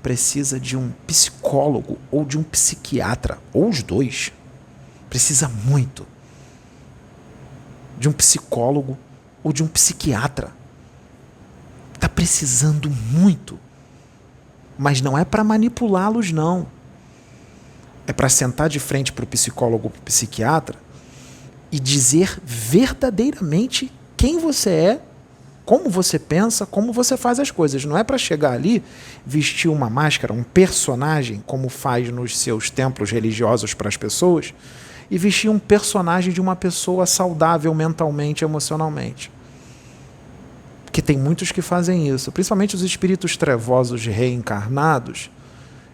Precisa de um psicólogo ou de um psiquiatra, ou os dois. Precisa muito de um psicólogo ou de um psiquiatra. Está precisando muito. Mas não é para manipulá-los, não. É para sentar de frente para o psicólogo ou para o psiquiatra e dizer verdadeiramente quem você é, como você pensa, como você faz as coisas. Não é para chegar ali, vestir uma máscara, um personagem, como faz nos seus templos religiosos para as pessoas, e vestir um personagem de uma pessoa saudável mentalmente, emocionalmente. Porque tem muitos que fazem isso, principalmente os espíritos trevosos reencarnados,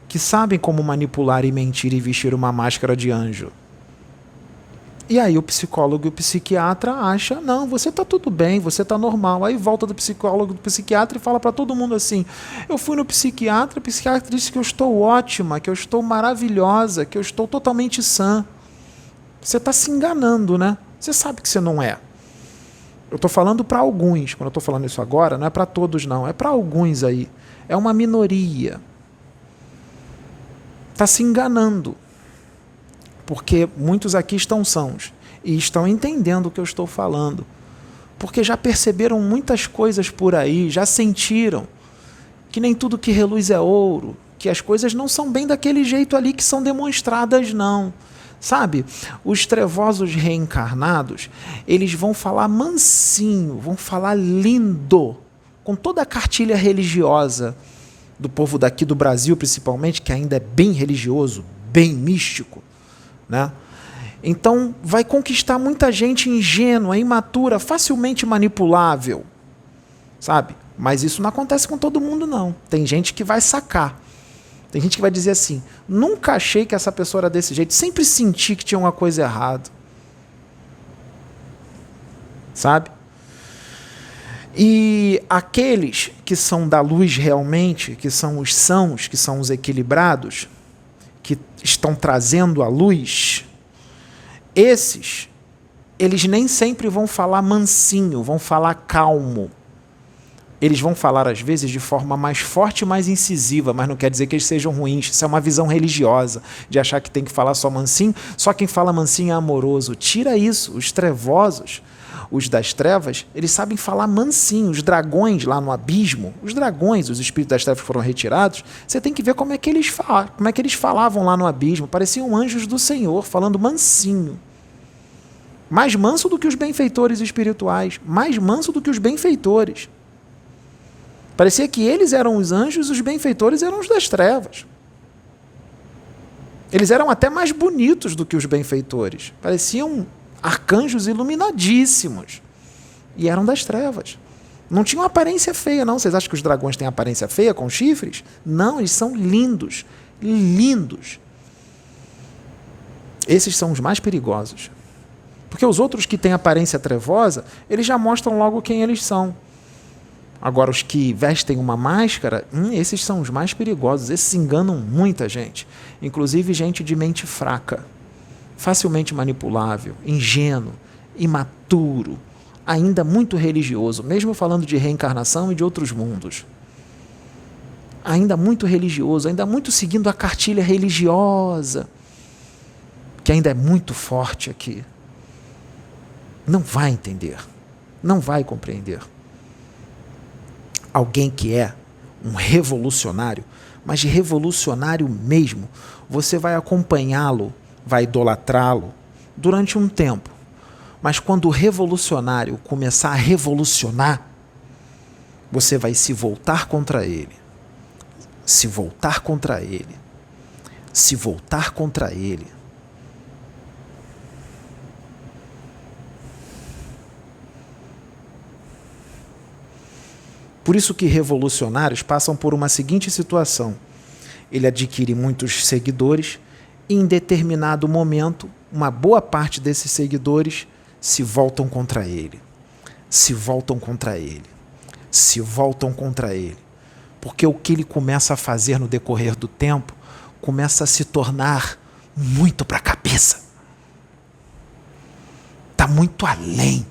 que sabem como manipular e mentir e vestir uma máscara de anjo. E aí o psicólogo e o psiquiatra acham, não, você está tudo bem, você está normal. Aí volta do psicólogo e do psiquiatra e fala para todo mundo assim, eu fui no psiquiatra, o psiquiatra disse que eu estou ótima, que eu estou maravilhosa, que eu estou totalmente sã. Você está se enganando, né? Você sabe que você não é. Eu estou falando para alguns, quando eu estou falando isso agora, não é para todos não, é para alguns aí. É uma minoria. Está se enganando. Porque muitos aqui estão sãos e estão entendendo o que eu estou falando. Porque já perceberam muitas coisas por aí, já sentiram que nem tudo que reluz é ouro, que as coisas não são bem daquele jeito ali que são demonstradas, não. Sabe, os trevosos reencarnados, eles vão falar mansinho, vão falar lindo, com toda a cartilha religiosa do povo daqui do Brasil, principalmente, que ainda é bem religioso, bem místico, né? Então vai conquistar muita gente ingênua, imatura, facilmente manipulável, sabe? Mas isso não acontece com todo mundo, não. Tem gente que vai sacar. Tem gente que vai dizer assim, nunca achei que essa pessoa era desse jeito, sempre senti que tinha uma coisa errada. Sabe? E aqueles que são da luz realmente, que são os sãos, que são os equilibrados, que estão trazendo a luz, esses, eles nem sempre vão falar mansinho, vão falar calmo. Eles vão falar, às vezes, de forma mais forte e mais incisiva, mas não quer dizer que eles sejam ruins. Isso é uma visão religiosa, de achar que tem que falar só mansinho. Só quem fala mansinho é amoroso. Tira isso. Os trevosos, os das trevas, eles sabem falar mansinho. Os dragões lá no abismo, os dragões, os espíritos das trevas que foram retirados, você tem que ver como é que eles falavam lá no abismo. Pareciam anjos do Senhor, falando mansinho. Mais manso do que os benfeitores espirituais. Mais manso do que os benfeitores. Parecia que eles eram os anjos e os benfeitores eram os das trevas. Eles eram até mais bonitos do que os benfeitores. Pareciam arcanjos iluminadíssimos. E eram das trevas. Não tinham aparência feia, não. Vocês acham que os dragões têm aparência feia com chifres? Não, eles são lindos. Lindos. Esses são os mais perigosos. Porque os outros que têm aparência trevosa, eles já mostram logo quem eles são. Agora, os que vestem uma máscara, esses são os mais perigosos. Esses enganam muita gente, inclusive gente de mente fraca, facilmente manipulável, ingênuo, imaturo, ainda muito religioso, mesmo falando de reencarnação e de outros mundos. Ainda muito religioso, ainda muito seguindo a cartilha religiosa, que ainda é muito forte aqui. Não vai entender, não vai compreender. Alguém que é um revolucionário, mas de revolucionário mesmo, você vai acompanhá-lo, vai idolatrá-lo durante um tempo. Mas quando o revolucionário começar a revolucionar, você vai se voltar contra ele. Se voltar contra ele. Se voltar contra ele. Por isso que revolucionários passam por uma seguinte situação. Ele adquire muitos seguidores e, em determinado momento, uma boa parte desses seguidores se voltam contra ele. Se voltam contra ele. Se voltam contra ele. Porque o que ele começa a fazer no decorrer do tempo começa a se tornar muito para a cabeça. Está muito além.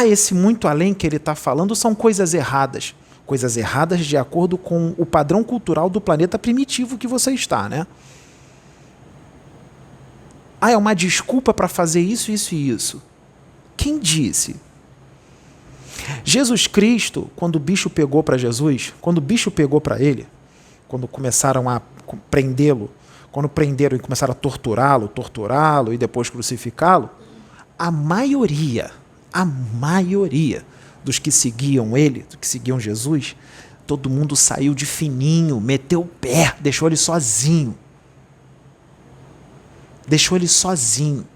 Esse muito além que ele está falando são coisas erradas. Coisas erradas de acordo com o padrão cultural do planeta primitivo que você está, né? É uma desculpa para fazer isso, isso e isso. Quem disse? Jesus Cristo, quando o bicho pegou para Jesus, quando o bicho pegou para ele, quando começaram a prendê-lo, quando prenderam e começaram a torturá-lo e depois crucificá-lo, a maioria dos que seguiam ele, dos que seguiam Jesus, todo mundo saiu de fininho, meteu o pé, deixou ele sozinho. Deixou ele sozinho.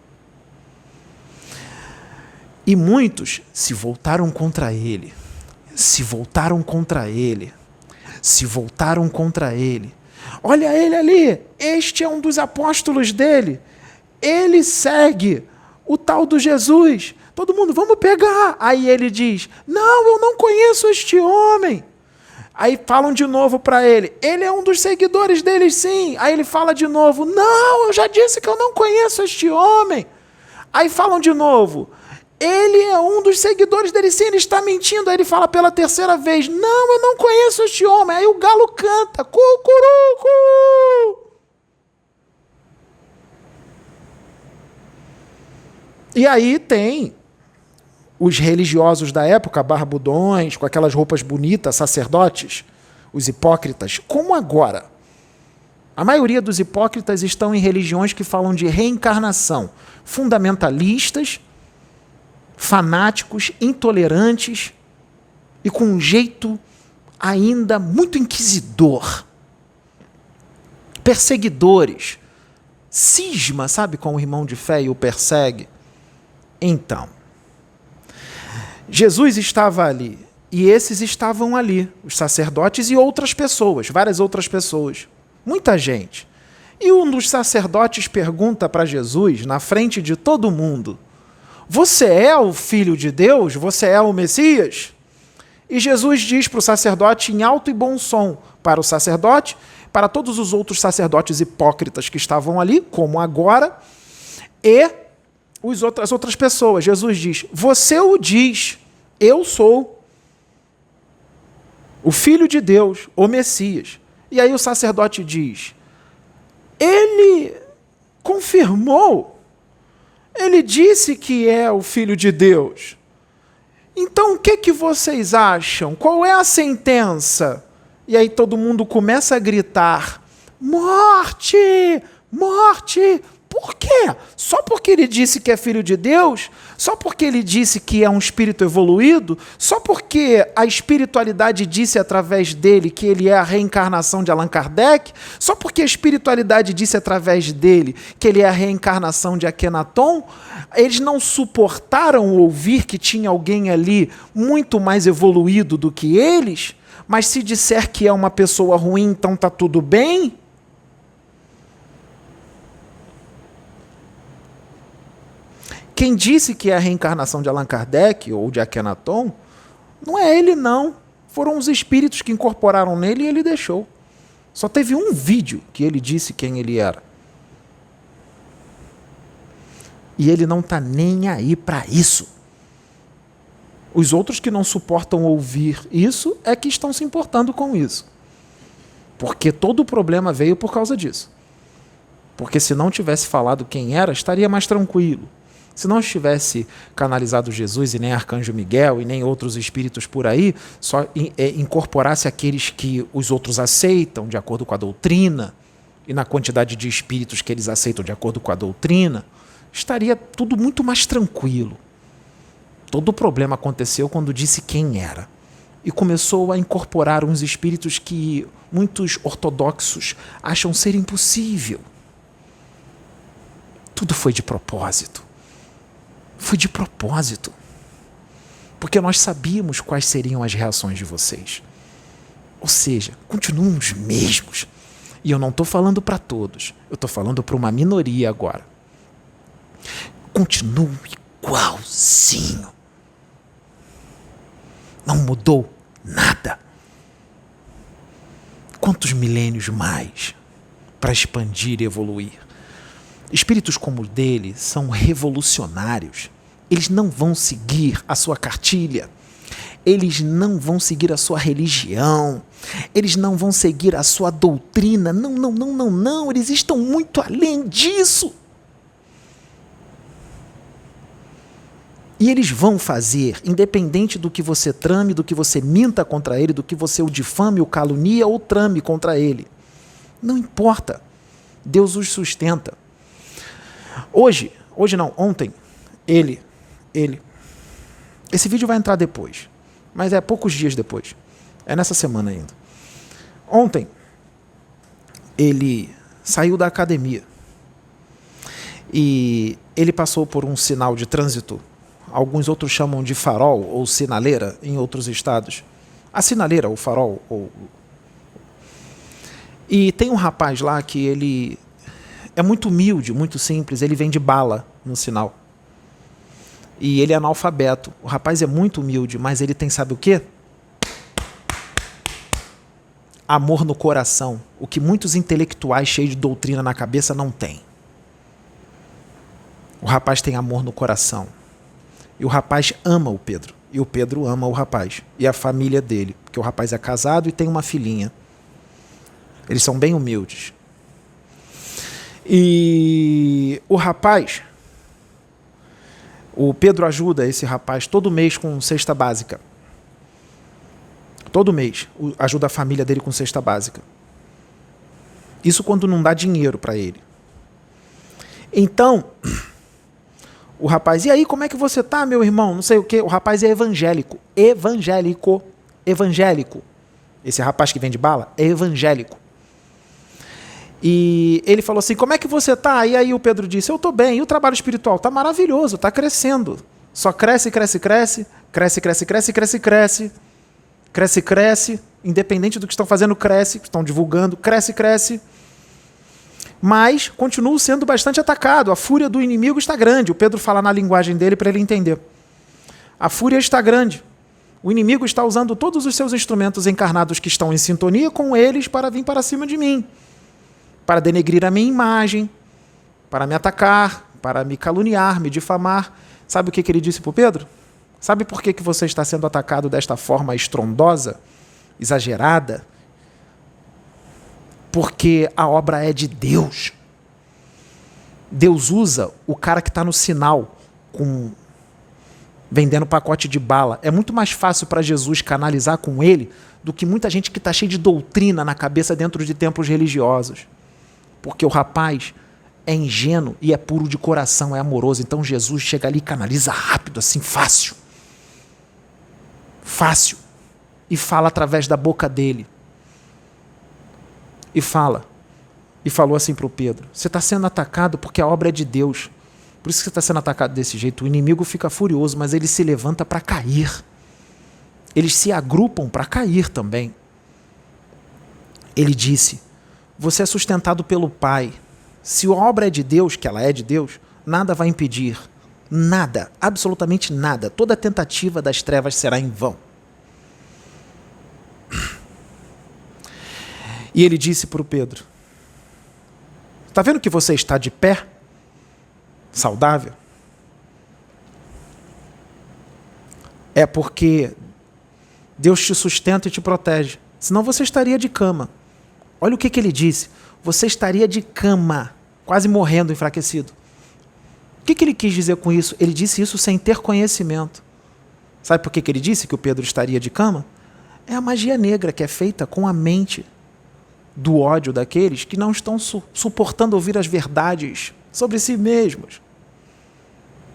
E muitos se voltaram contra ele. Se voltaram contra ele. Se voltaram contra ele. Olha ele ali, este é um dos apóstolos dele. Ele segue o tal do Jesus. Todo mundo, vamos pegar. Aí ele diz, não, eu não conheço este homem. Aí falam de novo para ele, ele é um dos seguidores dele sim. Aí ele fala de novo, não, eu já disse que eu não conheço este homem. Aí falam de novo, ele é um dos seguidores dele sim, ele está mentindo. Aí ele fala pela terceira vez, não, eu não conheço este homem. Aí o galo canta, cucurucu. E aí tem os religiosos da época, barbudões, com aquelas roupas bonitas, sacerdotes, os hipócritas, como agora. A maioria dos hipócritas estão em religiões que falam de reencarnação, fundamentalistas, fanáticos, intolerantes e com um jeito ainda muito inquisidor. Perseguidores. Cisma, sabe, com o irmão de fé e o persegue? Então, Jesus estava ali, e esses estavam ali, os sacerdotes e outras pessoas, várias outras pessoas, muita gente. E um dos sacerdotes pergunta para Jesus, na frente de todo mundo, você é o Filho de Deus? Você é o Messias? E Jesus diz para o sacerdote em alto e bom som, para o sacerdote, para todos os outros sacerdotes hipócritas que estavam ali, como agora, e as outras pessoas. Jesus diz, você o diz, eu sou o Filho de Deus, o Messias. E aí o sacerdote diz, ele confirmou, ele disse que é o Filho de Deus. Então o que vocês acham? Qual é a sentença? E aí todo mundo começa a gritar, morte, morte. Por quê? Só porque ele disse que é filho de Deus? Só porque ele disse que é um espírito evoluído? Só porque a espiritualidade disse através dele que ele é a reencarnação de Allan Kardec? Só porque a espiritualidade disse através dele que ele é a reencarnação de Akhenaton? Eles não suportaram ouvir que tinha alguém ali muito mais evoluído do que eles? Mas se disser que é uma pessoa ruim, então está tudo bem? quem disse que é a reencarnação de Allan Kardec ou de Akhenaton, não é ele não. Foram os espíritos que incorporaram nele e ele deixou. Só teve um vídeo que ele disse quem ele era. E ele não está nem aí para isso. Os outros que não suportam ouvir isso é que estão se importando com isso. Porque todo o problema veio por causa disso. Porque se não tivesse falado quem era, estaria mais tranquilo. Se não tivesse canalizado Jesus e nem Arcanjo Miguel e nem outros espíritos por aí, só incorporasse aqueles que os outros aceitam de acordo com a doutrina e na quantidade de espíritos que eles aceitam de acordo com a doutrina, estaria tudo muito mais tranquilo. Todo o problema aconteceu quando disse quem era. E começou a incorporar uns espíritos que muitos ortodoxos acham ser impossível. Tudo foi de propósito. Foi de propósito. Porque nós sabíamos quais seriam as reações de vocês. Ou seja, continuam os mesmos. E eu não estou falando para todos. Eu estou falando para uma minoria agora. Continuam igualzinho. Não mudou nada. Quantos milênios mais para expandir e evoluir? Espíritos como o dele são revolucionários. Eles não vão seguir a sua cartilha. Eles não vão seguir a sua religião. Eles não vão seguir a sua doutrina. Não, não, não, não, não. Eles estão muito além disso. E eles vão fazer, independente do que você trame, do que você minta contra ele, do que você o difame, o calunia ou trame contra ele. Não importa. Deus os sustenta. Ontem, ele. Esse vídeo vai entrar depois, mas é poucos dias depois. É nessa semana ainda. Ontem, ele saiu da academia e ele passou por um sinal de trânsito. Alguns outros chamam de farol ou sinaleira em outros estados. A sinaleira, o farol. E tem um rapaz lá que ele é muito humilde, muito simples. Ele vende bala no sinal. E ele é analfabeto. O rapaz é muito humilde, mas ele tem, sabe o quê? Amor no coração. O que muitos intelectuais cheios de doutrina na cabeça não têm. O rapaz tem amor no coração. E o rapaz ama o Pedro. E o Pedro ama o rapaz. E a família dele. Porque o rapaz é casado e tem uma filhinha. Eles são bem humildes. E o rapaz, o Pedro ajuda esse rapaz todo mês com cesta básica. Todo mês ajuda a família dele com cesta básica. Isso quando não dá dinheiro para ele. Então, o rapaz, e aí, como é que você tá, meu irmão? Não sei o quê. O rapaz é evangélico. Evangélico. Esse rapaz que vende bala é evangélico. E ele falou assim, como é que você tá? E aí o Pedro disse, eu tô bem. E o trabalho espiritual? Tá maravilhoso, tá crescendo. Só cresce. Independente do que estão fazendo, cresce. Estão divulgando, cresce. Mas continuo sendo bastante atacado. A fúria do inimigo está grande. O Pedro fala na linguagem dele para ele entender. A fúria está grande. O inimigo está usando todos os seus instrumentos encarnados que estão em sintonia com eles para vir para cima de mim. Para denegrir a minha imagem, para me atacar, para me caluniar, me difamar. Sabe o que ele disse para o Pedro? Sabe por que você está sendo atacado desta forma estrondosa, exagerada? Porque a obra é de Deus. Deus usa o cara que está no sinal, vendendo pacote de bala. É muito mais fácil para Jesus canalizar com ele do que muita gente que está cheia de doutrina na cabeça dentro de templos religiosos. Porque o rapaz é ingênuo e é puro de coração, é amoroso. Então Jesus chega ali e canaliza rápido, assim, fácil. Fácil. E fala através da boca dele. E falou assim para o Pedro, você está sendo atacado porque a obra é de Deus. Por isso que você está sendo atacado desse jeito. O inimigo fica furioso, mas ele se levanta para cair. Eles se agrupam para cair também. Ele disse, você é sustentado pelo Pai. Se a obra é de Deus, que ela é de Deus, nada vai impedir. Nada, absolutamente nada. Toda tentativa das trevas será em vão. E ele disse para o Pedro: está vendo que você está de pé? Saudável? É porque Deus te sustenta e te protege. Senão você estaria de cama. Olha o que ele disse. Você estaria de cama, quase morrendo, enfraquecido. O que ele quis dizer com isso? Ele disse isso sem ter conhecimento. Sabe por que ele disse que o Pedro estaria de cama? É a magia negra que é feita com a mente do ódio daqueles que não estão suportando ouvir as verdades sobre si mesmos.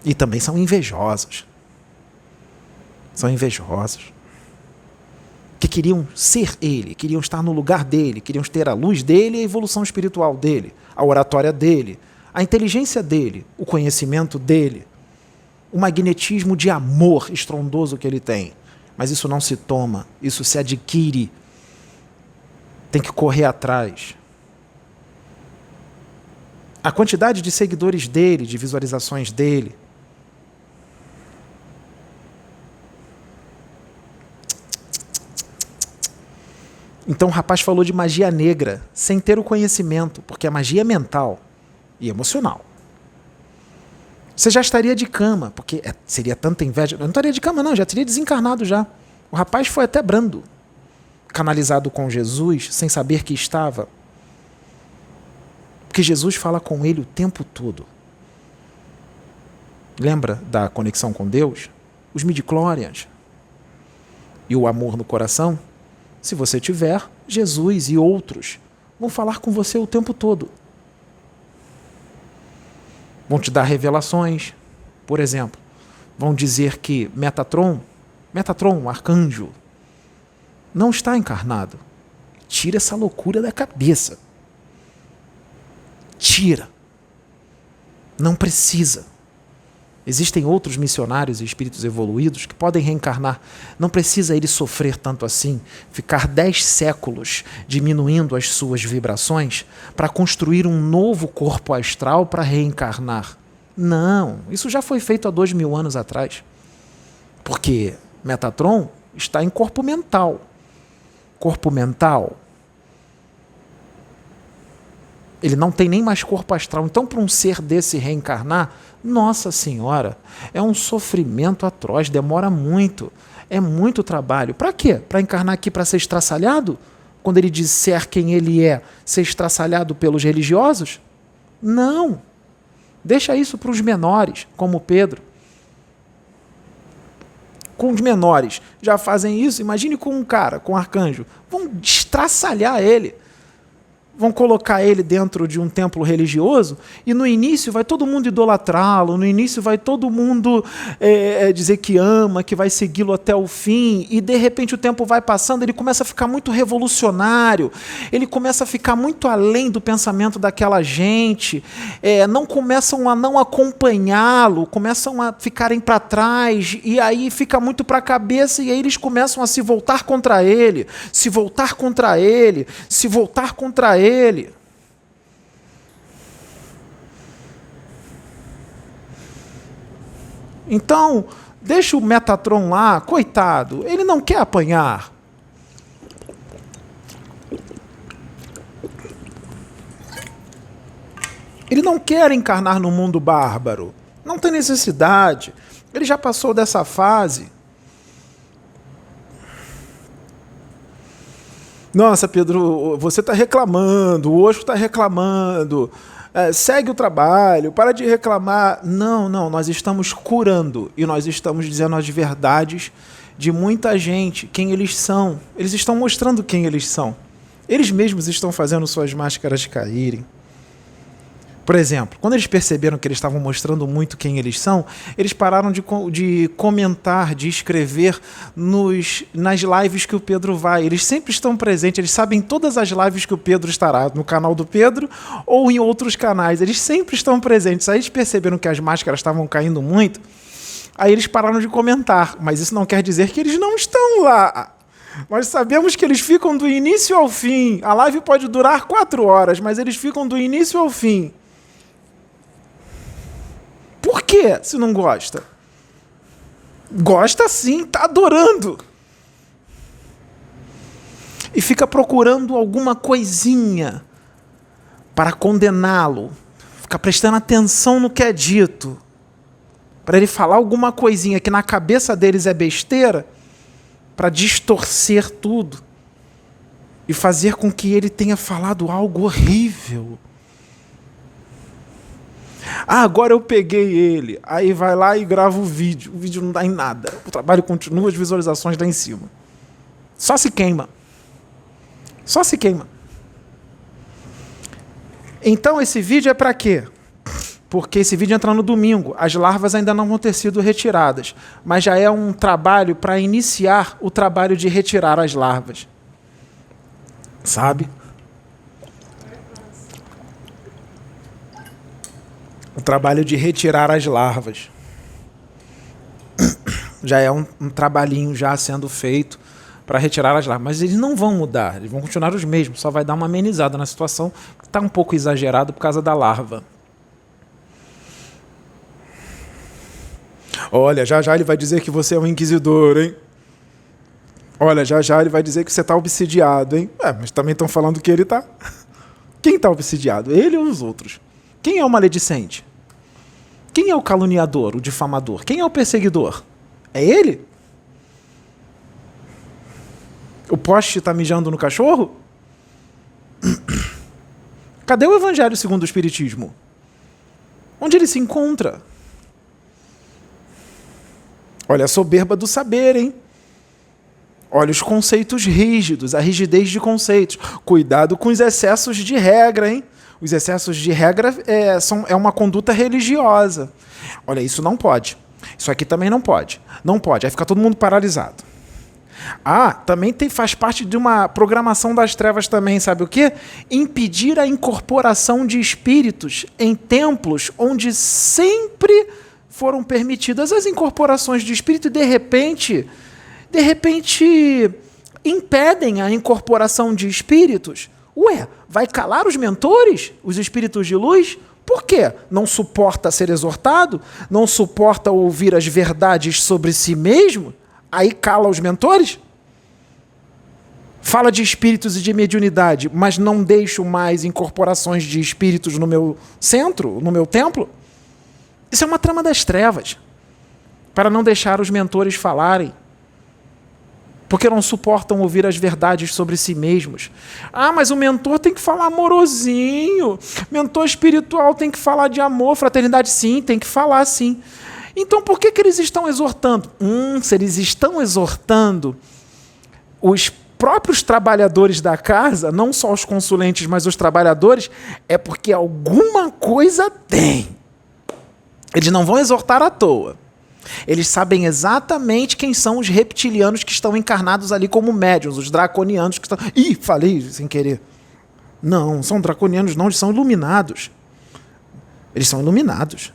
E também são invejosos. São invejosos. Que queriam ser ele, queriam estar no lugar dele, queriam ter a luz dele e a evolução espiritual dele, a oratória dele, a inteligência dele, o conhecimento dele, o magnetismo de amor estrondoso que ele tem. Mas isso não se toma, isso se adquire. Tem que correr atrás. A quantidade de seguidores dele, de visualizações dele. Então o rapaz falou de magia negra, sem ter o conhecimento, porque a magia é mental e emocional. Você já estaria de cama, porque seria tanta inveja. Eu não estaria de cama não, já teria desencarnado já. O rapaz foi até brando, canalizado com Jesus, sem saber que estava. Porque Jesus fala com ele o tempo todo. Lembra da conexão com Deus? Os midi-chlorians e o amor no coração? Se você tiver, Jesus e outros vão falar com você o tempo todo. Vão te dar revelações. Por exemplo, vão dizer que Metatron, um arcanjo, não está encarnado. Tira essa loucura da cabeça. Tira. Não precisa. Existem outros missionários e espíritos evoluídos que podem reencarnar. Não precisa ele sofrer tanto assim, ficar 10 séculos diminuindo as suas vibrações para construir um novo corpo astral para reencarnar. Não, isso já foi feito há 2000 anos atrás. Porque Metatron está em corpo mental. Corpo mental, ele não tem nem mais corpo astral. Então, para um ser desse reencarnar, nossa senhora, é um sofrimento atroz, demora muito, é muito trabalho. Para quê? Para encarnar aqui para ser estraçalhado? Quando ele disser quem ele é, ser estraçalhado pelos religiosos? Não. Deixa isso para os menores, como Pedro. Com os menores já fazem isso, imagine com um cara, com um arcanjo. Vão estraçalhar ele. Vão colocar ele dentro de um templo religioso e no início vai todo mundo idolatrá-lo, no início vai todo mundo dizer que ama, que vai segui-lo até o fim, e de repente o tempo vai passando, ele começa a ficar muito revolucionário, ele começa a ficar muito além do pensamento daquela gente, não começam a não acompanhá-lo, começam a ficarem para trás, e aí fica muito para a cabeça, e aí eles começam a se voltar contra ele, se voltar contra ele, se voltar contra ele. Então, deixa o Metatron lá, coitado, ele não quer apanhar. Ele não quer encarnar no mundo bárbaro. Não tem necessidade. Ele já passou dessa fase. Nossa, Pedro, você está reclamando, o Osho está reclamando, segue o trabalho, para de reclamar. Não, nós estamos curando e nós estamos dizendo as verdades de muita gente, quem eles são. Eles estão mostrando quem eles são. Eles mesmos estão fazendo suas máscaras caírem. Por exemplo, quando eles perceberam que eles estavam mostrando muito quem eles são, eles pararam de comentar, de escrever nas lives que o Pedro vai. Eles sempre estão presentes, eles sabem todas as lives que o Pedro estará, no canal do Pedro ou em outros canais. Eles sempre estão presentes. Aí eles perceberam que as máscaras estavam caindo muito, aí eles pararam de comentar. Mas isso não quer dizer que eles não estão lá. Nós sabemos que eles ficam do início ao fim. A live pode durar 4 horas, mas eles ficam do início ao fim. Por que se não gosta? Gosta sim, está adorando. E fica procurando alguma coisinha para condená-lo. Fica prestando atenção no que é dito. Para ele falar alguma coisinha que na cabeça deles é besteira, para distorcer tudo. E fazer com que ele tenha falado algo horrível. Agora eu peguei ele. Aí vai lá e grava o vídeo. O vídeo não dá em nada. O trabalho continua, as visualizações lá em cima. Só se queima. Só se queima. Então esse vídeo é para quê? Porque esse vídeo entra no domingo. As larvas ainda não vão ter sido retiradas. Mas já é um trabalho para iniciar o trabalho de retirar as larvas. Sabe? O trabalho de retirar as larvas. Já é um trabalhinho já sendo feito para retirar as larvas. Mas eles não vão mudar. Eles vão continuar os mesmos. Só vai dar uma amenizada na situação. Está um pouco exagerado por causa da larva. Olha, já já ele vai dizer que você é um inquisidor, hein? Olha, já já ele vai dizer que você está obsidiado, hein? Mas também estão falando que ele está. Quem está obsidiado? Ele ou os outros? Quem é o maledicente? Quem é o caluniador, o difamador? Quem é o perseguidor? É ele? O poste está mijando no cachorro? Cadê o Evangelho segundo o Espiritismo? Onde ele se encontra? Olha a soberba do saber, hein? Olha os conceitos rígidos, a rigidez de conceitos. Cuidado com os excessos de regra, hein? Os excessos de regra é uma conduta religiosa. Olha, isso não pode. Isso aqui também não pode. Não pode. Aí fica todo mundo paralisado. Também faz parte de uma programação das trevas também, sabe o quê? Impedir a incorporação de espíritos em templos onde sempre foram permitidas as incorporações de espírito e de repente impedem a incorporação de espíritos. Vai calar os mentores, os espíritos de luz? Por quê? Não suporta ser exortado? Não suporta ouvir as verdades sobre si mesmo? Aí cala os mentores? Fala de espíritos e de mediunidade, mas não deixo mais incorporações de espíritos no meu centro, no meu templo? Isso é uma trama das trevas, para não deixar os mentores falarem, porque não suportam ouvir as verdades sobre si mesmos. Mas o mentor tem que falar amorosinho, mentor espiritual tem que falar de amor, fraternidade, sim, tem que falar sim. Então por que eles estão exortando? Se eles estão exortando os próprios trabalhadores da casa, não só os consulentes, mas os trabalhadores, é porque alguma coisa tem. Eles não vão exortar à toa. Eles sabem exatamente quem são os reptilianos que estão encarnados ali como médiuns, os draconianos que estão... Falei sem querer. Não são draconianos não, eles são iluminados. Eles são iluminados.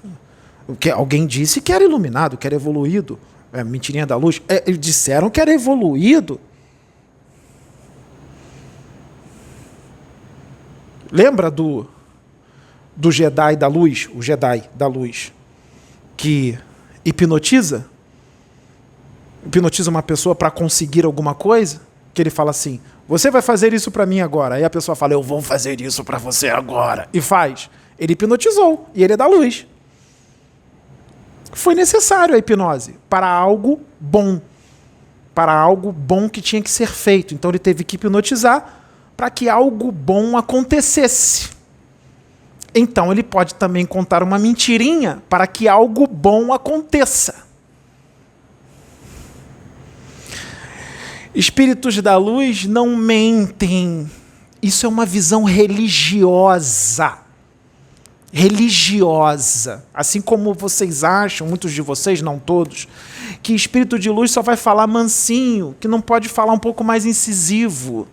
Alguém disse que era iluminado, que era evoluído. Mentirinha da luz. Eles disseram que era evoluído. Lembra do Jedi da luz? O Jedi da luz. Que hipnotiza uma pessoa para conseguir alguma coisa, que ele fala assim, você vai fazer isso para mim agora. Aí a pessoa fala, eu vou fazer isso para você agora. E faz. Ele hipnotizou, e ele é da luz. Foi necessário a hipnose para algo bom. Para algo bom que tinha que ser feito. Então ele teve que hipnotizar para que algo bom acontecesse. Então ele pode também contar uma mentirinha para que algo bom aconteça. Espíritos da luz não mentem. Isso é uma visão religiosa. Religiosa. Assim como vocês acham, muitos de vocês, não todos, que espírito de luz só vai falar mansinho, que não pode falar um pouco mais incisivo.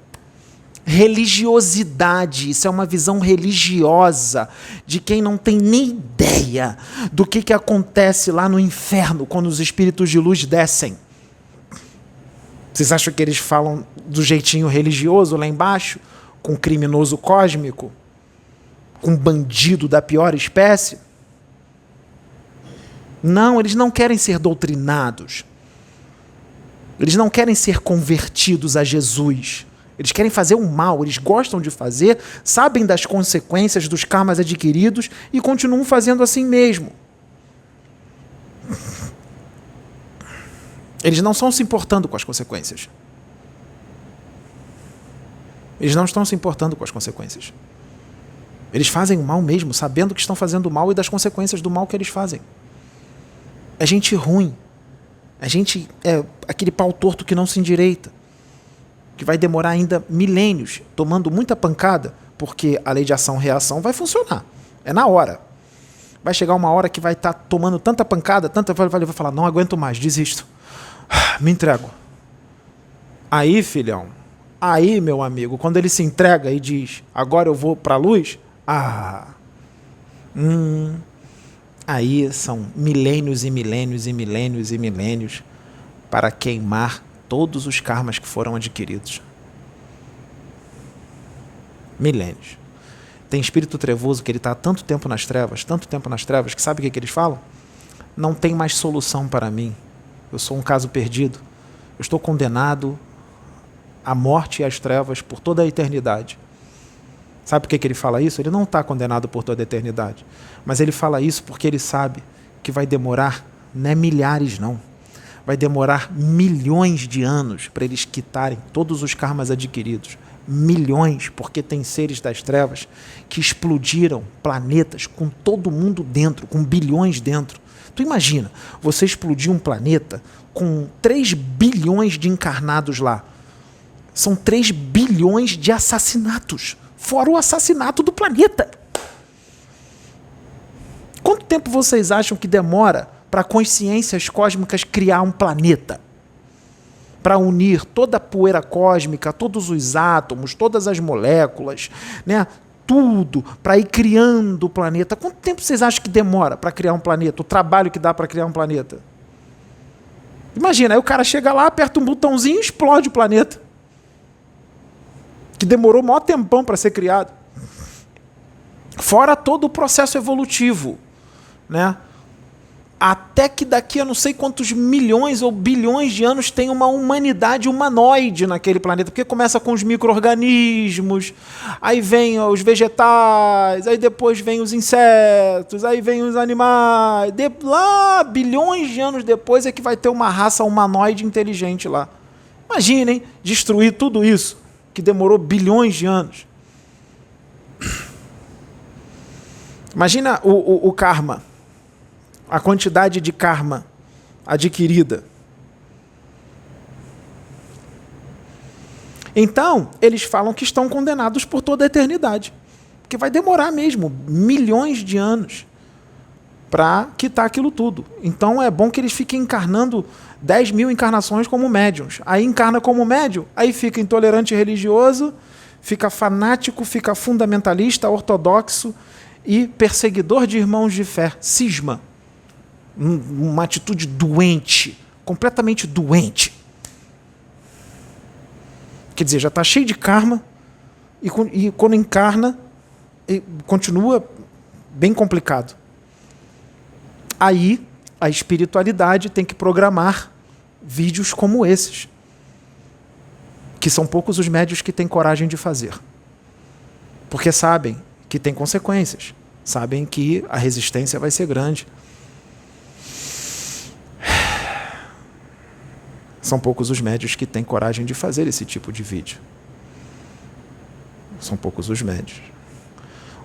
Religiosidade, isso é uma visão religiosa de quem não tem nem ideia do que acontece lá no inferno quando os espíritos de luz descem. Vocês acham que eles falam do jeitinho religioso lá embaixo, com criminoso cósmico, com bandido da pior espécie? Não, eles não querem ser doutrinados. Eles não querem ser convertidos a Jesus. Eles querem fazer o mal, eles gostam de fazer, sabem das consequências dos karmas adquiridos e continuam fazendo assim mesmo. Eles não estão se importando com as consequências. Eles não estão se importando com as consequências. Eles fazem o mal mesmo, sabendo que estão fazendo o mal e das consequências do mal que eles fazem. É gente ruim. É aquele pau torto que não se endireita, que vai demorar ainda milênios, tomando muita pancada, porque a lei de ação-reação vai funcionar. É na hora. Vai chegar uma hora que vai estar tomando tanta pancada, vai falar, não aguento mais, desisto. Me entrego. Aí, filhão, aí, meu amigo, quando ele se entrega e diz, agora eu vou para a luz, aí são milênios e milênios e milênios e milênios para queimar todos os karmas que foram adquiridos. Milênios. Tem espírito trevoso que ele está há tanto tempo nas trevas, que sabe o que eles falam? Não tem mais solução para mim. Eu sou um caso perdido. Eu estou condenado à morte e às trevas por toda a eternidade. Sabe por que ele fala isso? Ele não está condenado por toda a eternidade. Mas ele fala isso porque ele sabe que vai demorar, não é milhares não, vai demorar milhões de anos para eles quitarem todos os karmas adquiridos. Milhões, porque tem seres das trevas que explodiram planetas com todo mundo dentro, com bilhões dentro. Tu imagina, você explodir um planeta com 3 bilhões de encarnados lá. São 3 bilhões de assassinatos, fora o assassinato do planeta. Quanto tempo vocês acham que demora para consciências cósmicas criar um planeta? Para unir toda a poeira cósmica, todos os átomos, todas as moléculas, né? Tudo, para ir criando o planeta. Quanto tempo vocês acham que demora para criar um planeta? O trabalho que dá para criar um planeta? Imagina, aí o cara chega lá, aperta um botãozinho e explode o planeta. Que demorou o maior tempão para ser criado. Fora todo o processo evolutivo, né? Até que daqui a não sei quantos milhões ou bilhões de anos tem uma humanidade humanoide naquele planeta, porque começa com os micro-organismos, aí vem os vegetais, aí depois vem os insetos, aí vem os animais, lá bilhões de anos depois é que vai ter uma raça humanoide inteligente lá. Imaginem destruir tudo isso, que demorou bilhões de anos. Imagina o karma. A quantidade de karma adquirida. Então, eles falam que estão condenados por toda a eternidade. Porque vai demorar mesmo milhões de anos para quitar aquilo tudo. Então, é bom que eles fiquem encarnando 10 mil encarnações como médiuns. Aí encarna como médium, aí fica intolerante religioso, fica fanático, fica fundamentalista, ortodoxo e perseguidor de irmãos de fé. Cisma. Uma atitude doente, completamente doente. Quer dizer, já está cheio de karma e quando encarna, continua bem complicado. Aí, a espiritualidade tem que programar vídeos como esses, que são poucos os médios que têm coragem de fazer. Porque sabem que tem consequências, sabem que a resistência vai ser grande. São poucos os médios que têm coragem de fazer esse tipo de vídeo. São poucos os médios.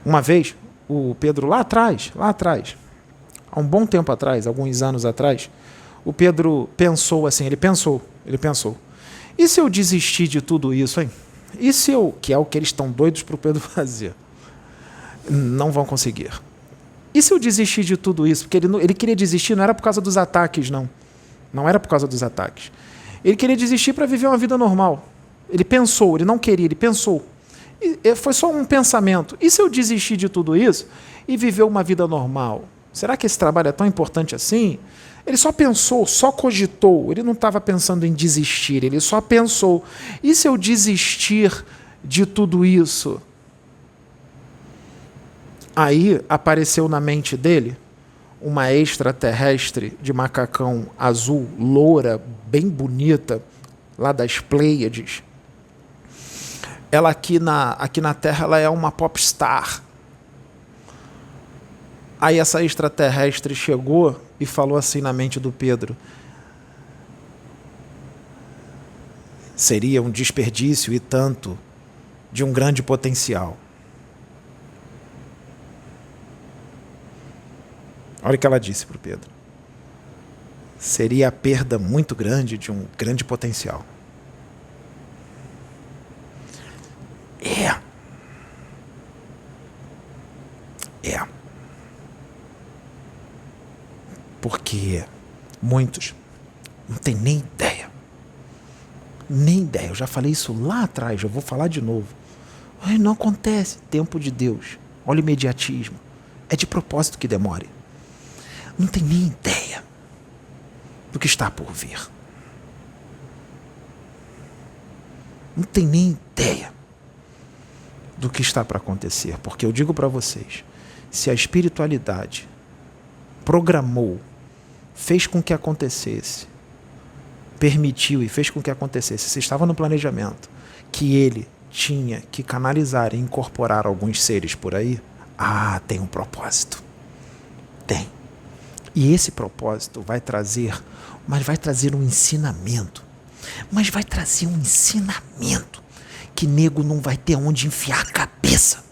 Uma vez, o Pedro, lá atrás, há um bom tempo atrás, alguns anos atrás, o Pedro pensou assim, ele pensou. E se eu desistir de tudo isso, hein? E se eu, que é o que eles estão doidos para o Pedro fazer? Não vão conseguir. E se eu desistir de tudo isso? Porque ele queria desistir, não era por causa dos ataques, não. Não era por causa dos ataques. Ele queria desistir para viver uma vida normal. Ele pensou, ele não queria, ele pensou. E foi só um pensamento. E se eu desistir de tudo isso e viver uma vida normal? Será que esse trabalho é tão importante assim? Ele só pensou, só cogitou. Ele não estava pensando em desistir, ele só pensou. E se eu desistir de tudo isso? Aí apareceu na mente dele uma extraterrestre de macacão azul, loura, bem bonita, lá das Pleiades. Ela aqui na Terra ela é uma popstar. Aí essa extraterrestre chegou e falou assim na mente do Pedro: seria um desperdício e tanto de um grande potencial. Olha o que ela disse para o Pedro. Seria a perda muito grande de um grande potencial. É. Porque muitos não têm nem ideia. Nem ideia. Eu já falei isso lá atrás, eu vou falar de novo. Ai, não acontece. Tempo de Deus. Olha o imediatismo. É de propósito que demore. Não tem nem ideia do que está por vir. Não tem nem ideia do que está para acontecer. Porque eu digo para vocês, se a espiritualidade programou, fez com que acontecesse, permitiu e fez com que acontecesse, se estava no planejamento, que ele tinha que canalizar e incorporar alguns seres por aí, tem um propósito. Tem. E esse propósito vai trazer um ensinamento. Mas vai trazer um ensinamento que nego não vai ter onde enfiar a cabeça.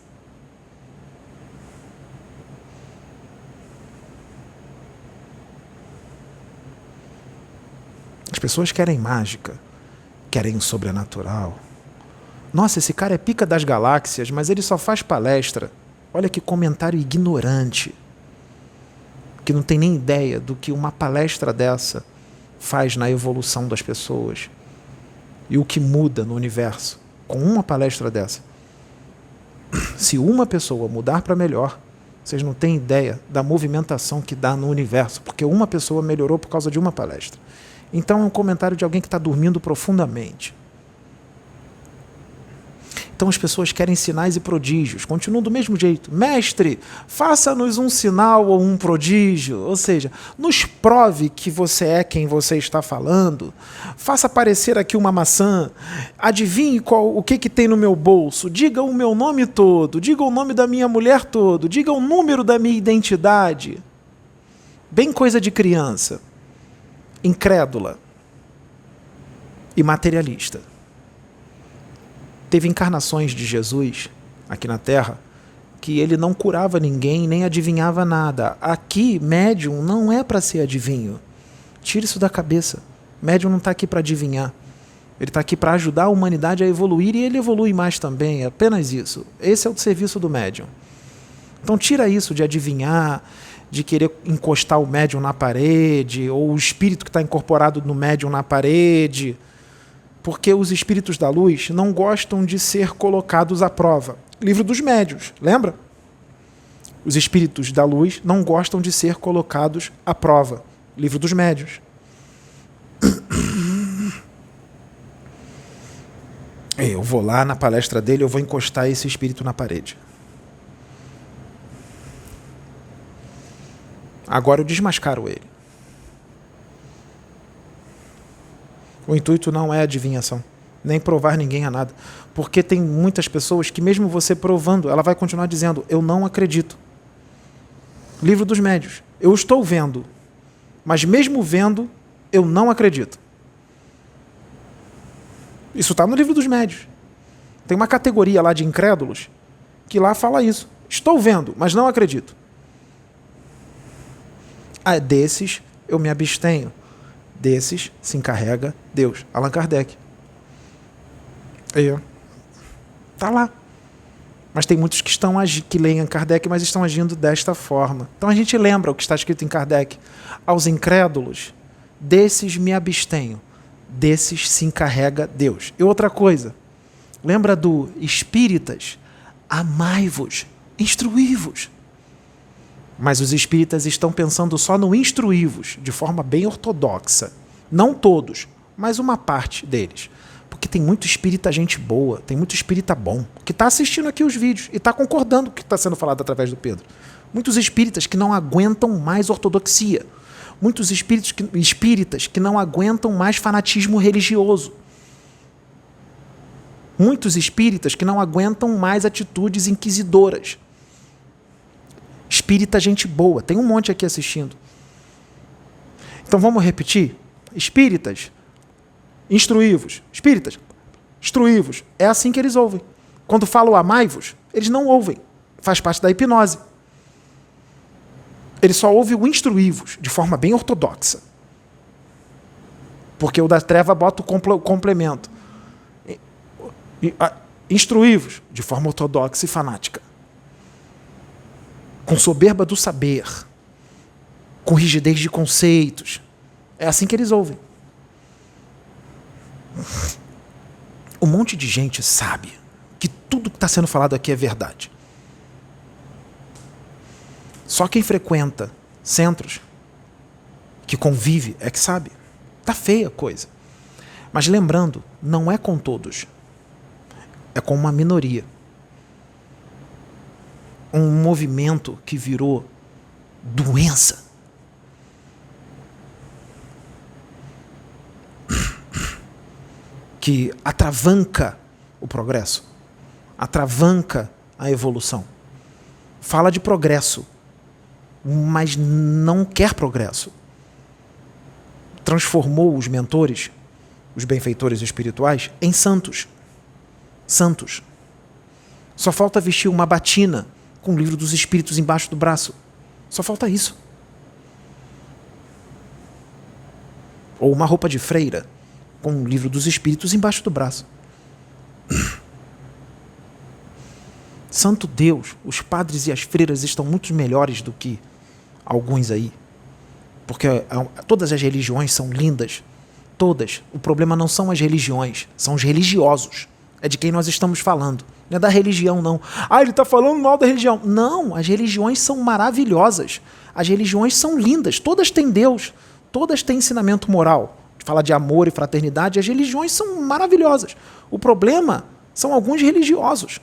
As pessoas querem mágica, querem o sobrenatural. Nossa, esse cara é pica das galáxias, mas ele só faz palestra. Olha que comentário ignorante. Que não tem nem ideia do que uma palestra dessa faz na evolução das pessoas. E o que muda no universo com uma palestra dessa. Se uma pessoa mudar para melhor, vocês não têm ideia da movimentação que dá no universo, porque uma pessoa melhorou por causa de uma palestra. Então é um comentário de alguém que está dormindo profundamente. Então as pessoas querem sinais e prodígios, continuam do mesmo jeito. Mestre, faça-nos um sinal ou um prodígio, ou seja, nos prove que você é quem você está falando, faça aparecer aqui uma maçã, adivinhe o que tem no meu bolso, diga o meu nome todo, diga o nome da minha mulher todo, diga o número da minha identidade. Bem coisa de criança, incrédula e materialista. Teve encarnações de Jesus aqui na Terra que ele não curava ninguém, nem adivinhava nada. Aqui, médium não é para ser adivinho. Tira isso da cabeça. Médium não está aqui para adivinhar. Ele está aqui para ajudar a humanidade a evoluir e ele evolui mais também. É apenas isso. Esse é o serviço do médium. Então tira isso de adivinhar, de querer encostar o médium na parede, ou o espírito que está incorporado no médium na parede. Porque os espíritos da luz não gostam de ser colocados à prova. Livro dos Médiuns, lembra? Os espíritos da luz não gostam de ser colocados à prova. Livro dos Médiuns. Eu vou lá na palestra dele, eu vou encostar esse espírito na parede. Agora eu desmascaro ele. O intuito não é adivinhação, nem provar ninguém a nada. Porque tem muitas pessoas que mesmo você provando, ela vai continuar dizendo, eu não acredito. Livro dos Médiuns. Eu estou vendo, mas mesmo vendo, eu não acredito. Isso está no Livro dos Médiuns. Tem uma categoria lá de incrédulos que lá fala isso. Estou vendo, mas não acredito. Desses eu me abstenho. Desses se encarrega Deus. Allan Kardec. Está lá. Mas tem muitos que leem Kardec, mas estão agindo desta forma. Então a gente lembra o que está escrito em Kardec. Aos incrédulos, desses me abstenho. Desses se encarrega Deus. E outra coisa, lembra do espíritas? Amai-vos, instruí-vos. Mas os espíritas estão pensando só no instruí-vos, de forma bem ortodoxa. Não todos, mas uma parte deles. Porque tem muito espírita gente boa, tem muito espírita bom, que está assistindo aqui os vídeos e está concordando com o que está sendo falado através do Pedro. Muitos espíritas que não aguentam mais ortodoxia. Muitos espíritas que não aguentam mais fanatismo religioso. Muitos espíritas que não aguentam mais atitudes inquisidoras. Espírita gente boa. Tem um monte aqui assistindo. Então vamos repetir? Espíritas, instruí-vos. Espíritas, instruí-vos. É assim que eles ouvem. Quando falo amai-vos, eles não ouvem. Faz parte da hipnose. Ele só ouve o instruí-vos, de forma bem ortodoxa. Porque o da treva bota o complemento. Instruí-vos, de forma ortodoxa e fanática. Com soberba do saber. Com rigidez de conceitos. É assim que eles ouvem. Um monte de gente sabe que tudo que está sendo falado aqui é verdade. Só quem frequenta centros, que convive, é que sabe. Está feia a coisa. Mas lembrando, não é com todos. É com uma minoria. Um movimento que virou doença. Que atravanca o progresso. Atravanca a evolução. Fala de progresso, mas não quer progresso. Transformou os mentores, os benfeitores espirituais, em santos. Santos. Só falta vestir uma batina com o livro dos espíritos embaixo do braço. Só falta isso. Ou uma roupa de freira com o livro dos espíritos embaixo do braço. Santo Deus, os padres e as freiras estão muito melhores do que alguns aí. Porque todas as religiões são lindas. Todas. O problema não são as religiões, são os religiosos. É de quem nós estamos falando. Não é da religião, não. Ele está falando mal da religião. Não, as religiões são maravilhosas. As religiões são lindas. Todas têm Deus. Todas têm ensinamento moral. Fala de amor e fraternidade. As religiões são maravilhosas. O problema são alguns religiosos.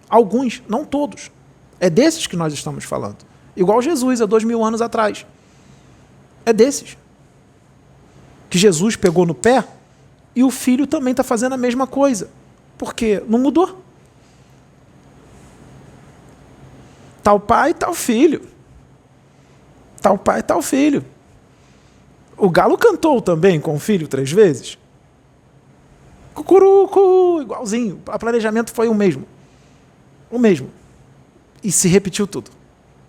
Alguns, não todos. É desses que nós estamos falando. Igual Jesus, há 2000 anos atrás. É desses. Que Jesus pegou no pé e o filho também está fazendo a mesma coisa. Por quê? Não mudou. Tal pai, tal filho. Tal pai, tal filho. O galo cantou também com o filho 3 vezes. Cucurucu, igualzinho. O planejamento foi o mesmo. O mesmo. E se repetiu tudo.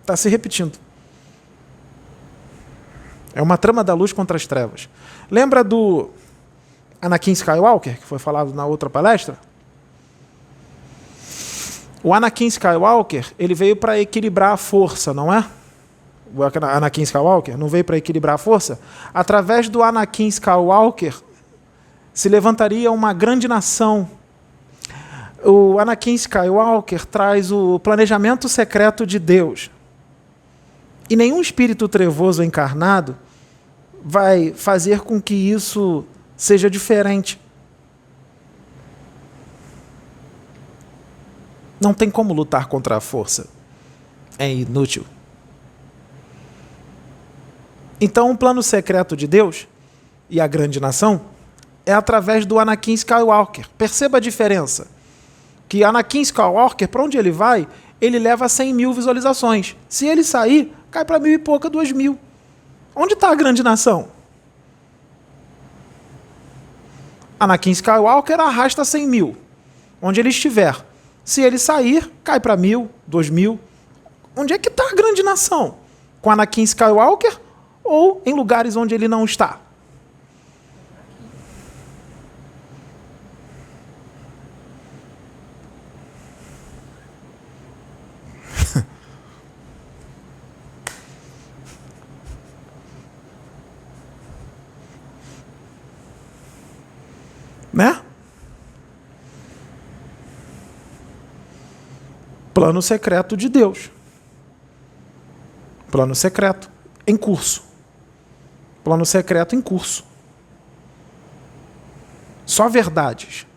Está se repetindo. É uma trama da luz contra as trevas. Lembra do Anakin Skywalker, que foi falado na outra palestra? O Anakin Skywalker, ele veio para equilibrar a força, não é? O Anakin Skywalker não veio para equilibrar a força? Através do Anakin Skywalker se levantaria uma grande nação. O Anakin Skywalker traz o planejamento secreto de Deus. E nenhum espírito trevoso encarnado vai fazer com que isso seja diferente. Não tem como lutar contra a força. É inútil. Então, o plano secreto de Deus e a grande nação é através do Anakin Skywalker. Perceba a diferença. Que Anakin Skywalker, para onde ele vai, ele leva 100 mil visualizações. Se ele sair, cai para 1.000 e pouca, 2.000. Onde está a grande nação? Anakin Skywalker arrasta 100 mil. Onde ele estiver. Se ele sair, cai para 1.000, 2.000. Onde é que está a grande nação? Com Anakin Skywalker ou em lugares onde ele não está? Né? Plano secreto de Deus. Plano secreto em curso. Plano secreto em curso. Só verdades.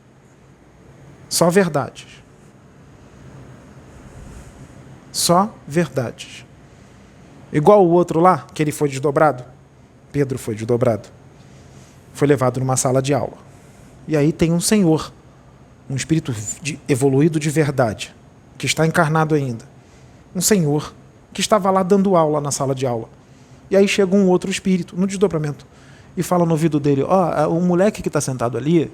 Só verdades. Só verdades. Igual o outro lá, que ele foi desdobrado. Pedro foi desdobrado. Foi levado numa sala de aula. E aí tem um senhor, um espírito evoluído de verdade, que está encarnado ainda. Um senhor que estava lá dando aula na sala de aula. E aí chega um outro espírito, no desdobramento, e fala no ouvido dele, o moleque que está sentado ali,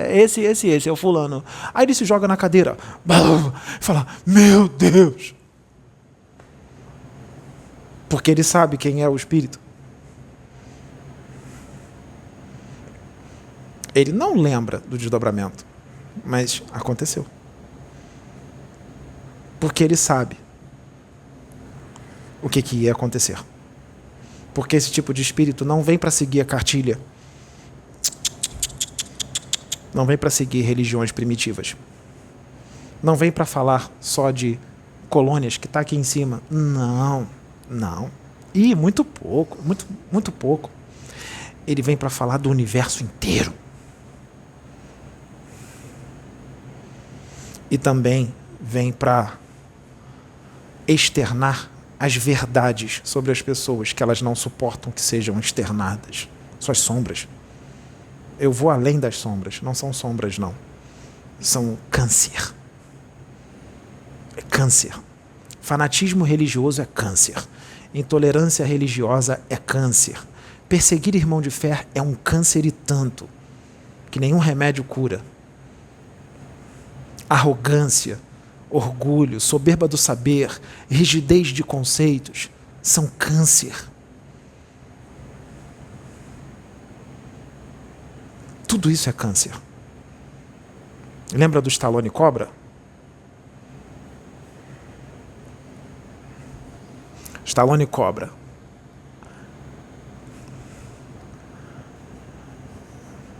esse é o fulano. Aí ele se joga na cadeira, e fala, meu Deus! Porque ele sabe quem é o espírito. Ele não lembra do desdobramento, mas aconteceu. Porque ele sabe o que ia acontecer. Porque esse tipo de espírito não vem para seguir a cartilha. Não vem para seguir religiões primitivas. Não vem para falar só de colônias que está aqui em cima. Não. E muito pouco, muito pouco. Ele vem para falar do universo inteiro. E também vem para externar as verdades sobre as pessoas que elas não suportam que sejam externadas. Suas sombras. Eu vou além das sombras. Não são sombras, não. São câncer. É câncer. Fanatismo religioso é câncer. Intolerância religiosa é câncer. Perseguir irmão de fé é um câncer e tanto, que nenhum remédio cura. Arrogância, orgulho, soberba do saber, rigidez de conceitos são câncer. Tudo isso é câncer. Lembra do Stallone Cobra? Stallone Cobra.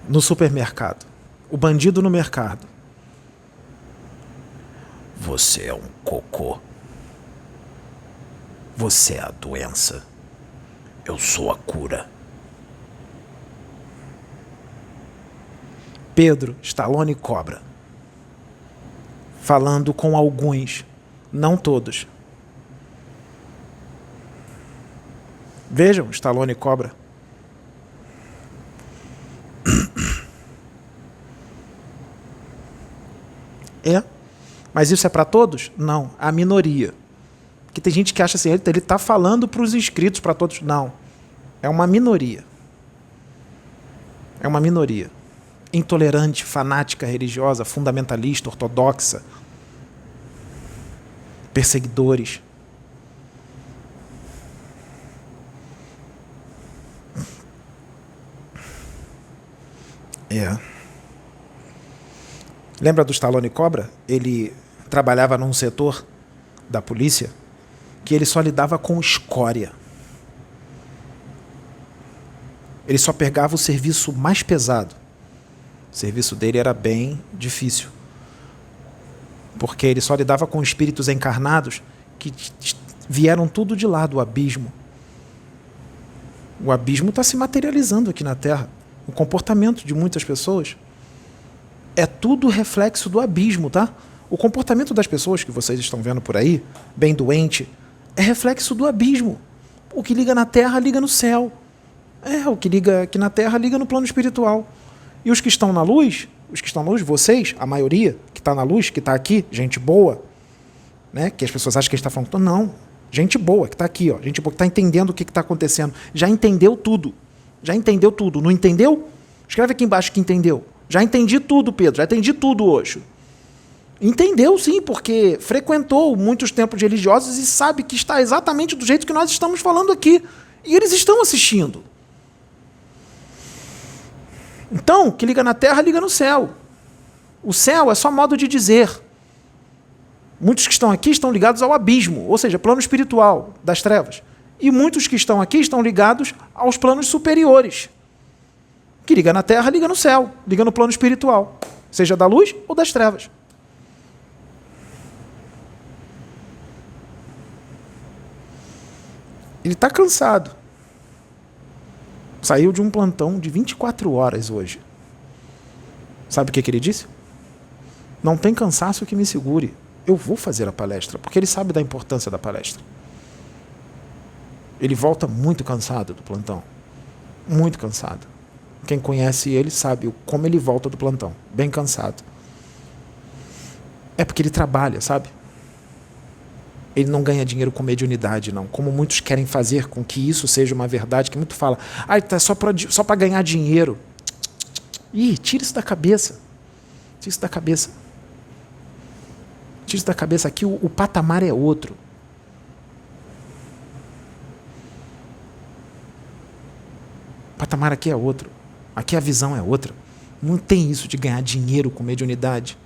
No supermercado. O bandido no mercado. Você é um cocô. Você é a doença. Eu sou a cura. Pedro, Stallone Cobra. Falando com alguns, não todos. Vejam, Stallone Cobra. Mas isso é para todos? Não, a minoria. Porque tem gente que acha assim, ele está falando para os inscritos, para todos. Não, é uma minoria. É uma minoria. Intolerante, fanática, religiosa, fundamentalista, ortodoxa. Perseguidores. Lembra do Stallone Cobra? Ele trabalhava num setor da polícia que ele só lidava com escória. Ele só pegava o serviço mais pesado. O serviço dele era bem difícil. Porque ele só lidava com espíritos encarnados que vieram tudo de lá do abismo. O abismo está se materializando aqui na Terra. O comportamento de muitas pessoas é tudo reflexo do abismo, tá? O comportamento das pessoas que vocês estão vendo por aí, bem doente, é reflexo do abismo. O que liga na Terra, liga no céu. O que liga aqui na Terra, liga no plano espiritual. E os que estão na luz, vocês, a maioria que está na luz, que está aqui, gente boa, né? Que as pessoas acham que a gente está falando, não, gente boa, que está aqui, ó, gente boa, que está entendendo o que está acontecendo. Já entendeu tudo. Não entendeu? Escreve aqui embaixo que entendeu. Já entendi tudo, Pedro. Já entendi tudo hoje. Entendeu, sim, porque frequentou muitos templos religiosos e sabe que está exatamente do jeito que nós estamos falando aqui. E eles estão assistindo. Então, que liga na Terra, liga no céu. O céu é só modo de dizer. Muitos que estão aqui estão ligados ao abismo, ou seja, plano espiritual das trevas. E muitos que estão aqui estão ligados aos planos superiores. Que liga na Terra, liga no céu, liga no plano espiritual, seja da luz ou das trevas. Ele está cansado. Saiu de um plantão de 24 horas hoje. Sabe o que ele disse? Não tem cansaço que me segure. eu vou fazer a palestra, porque ele sabe da importância da palestra. Ele volta muito cansado do plantão. Muito cansado. Quem conhece ele sabe como ele volta do plantão. Bem cansado. É porque ele trabalha, sabe? Ele não ganha dinheiro com mediunidade, não. Como muitos querem fazer com que isso seja uma verdade, que muito fala, tá só para ganhar dinheiro. Ih, tira isso da cabeça. Tira isso da cabeça. Tira isso da cabeça. Aqui o patamar é outro. O patamar aqui é outro. Aqui a visão é outra. Não tem isso de ganhar dinheiro com mediunidade.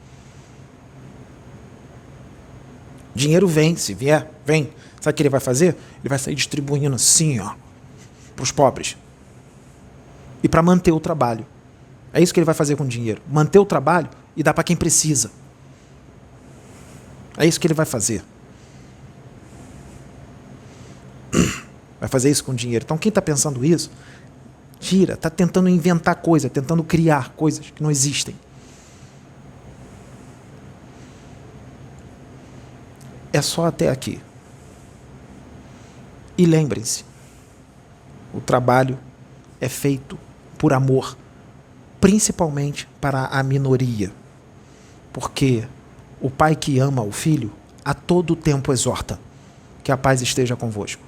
Dinheiro vem, se vier, vem. Sabe o que ele vai fazer? Ele vai sair distribuindo assim, ó, para os pobres. E para manter o trabalho. É isso que ele vai fazer com o dinheiro. Manter o trabalho e dar para quem precisa. É isso que ele vai fazer. Vai fazer isso com o dinheiro. Então quem está pensando isso, tira, está tentando inventar coisas, tentando criar coisas que não existem. É só até aqui. E lembrem-se, o trabalho é feito por amor, principalmente para a minoria. Porque o pai que ama o filho, a todo tempo exorta: que a paz esteja convosco.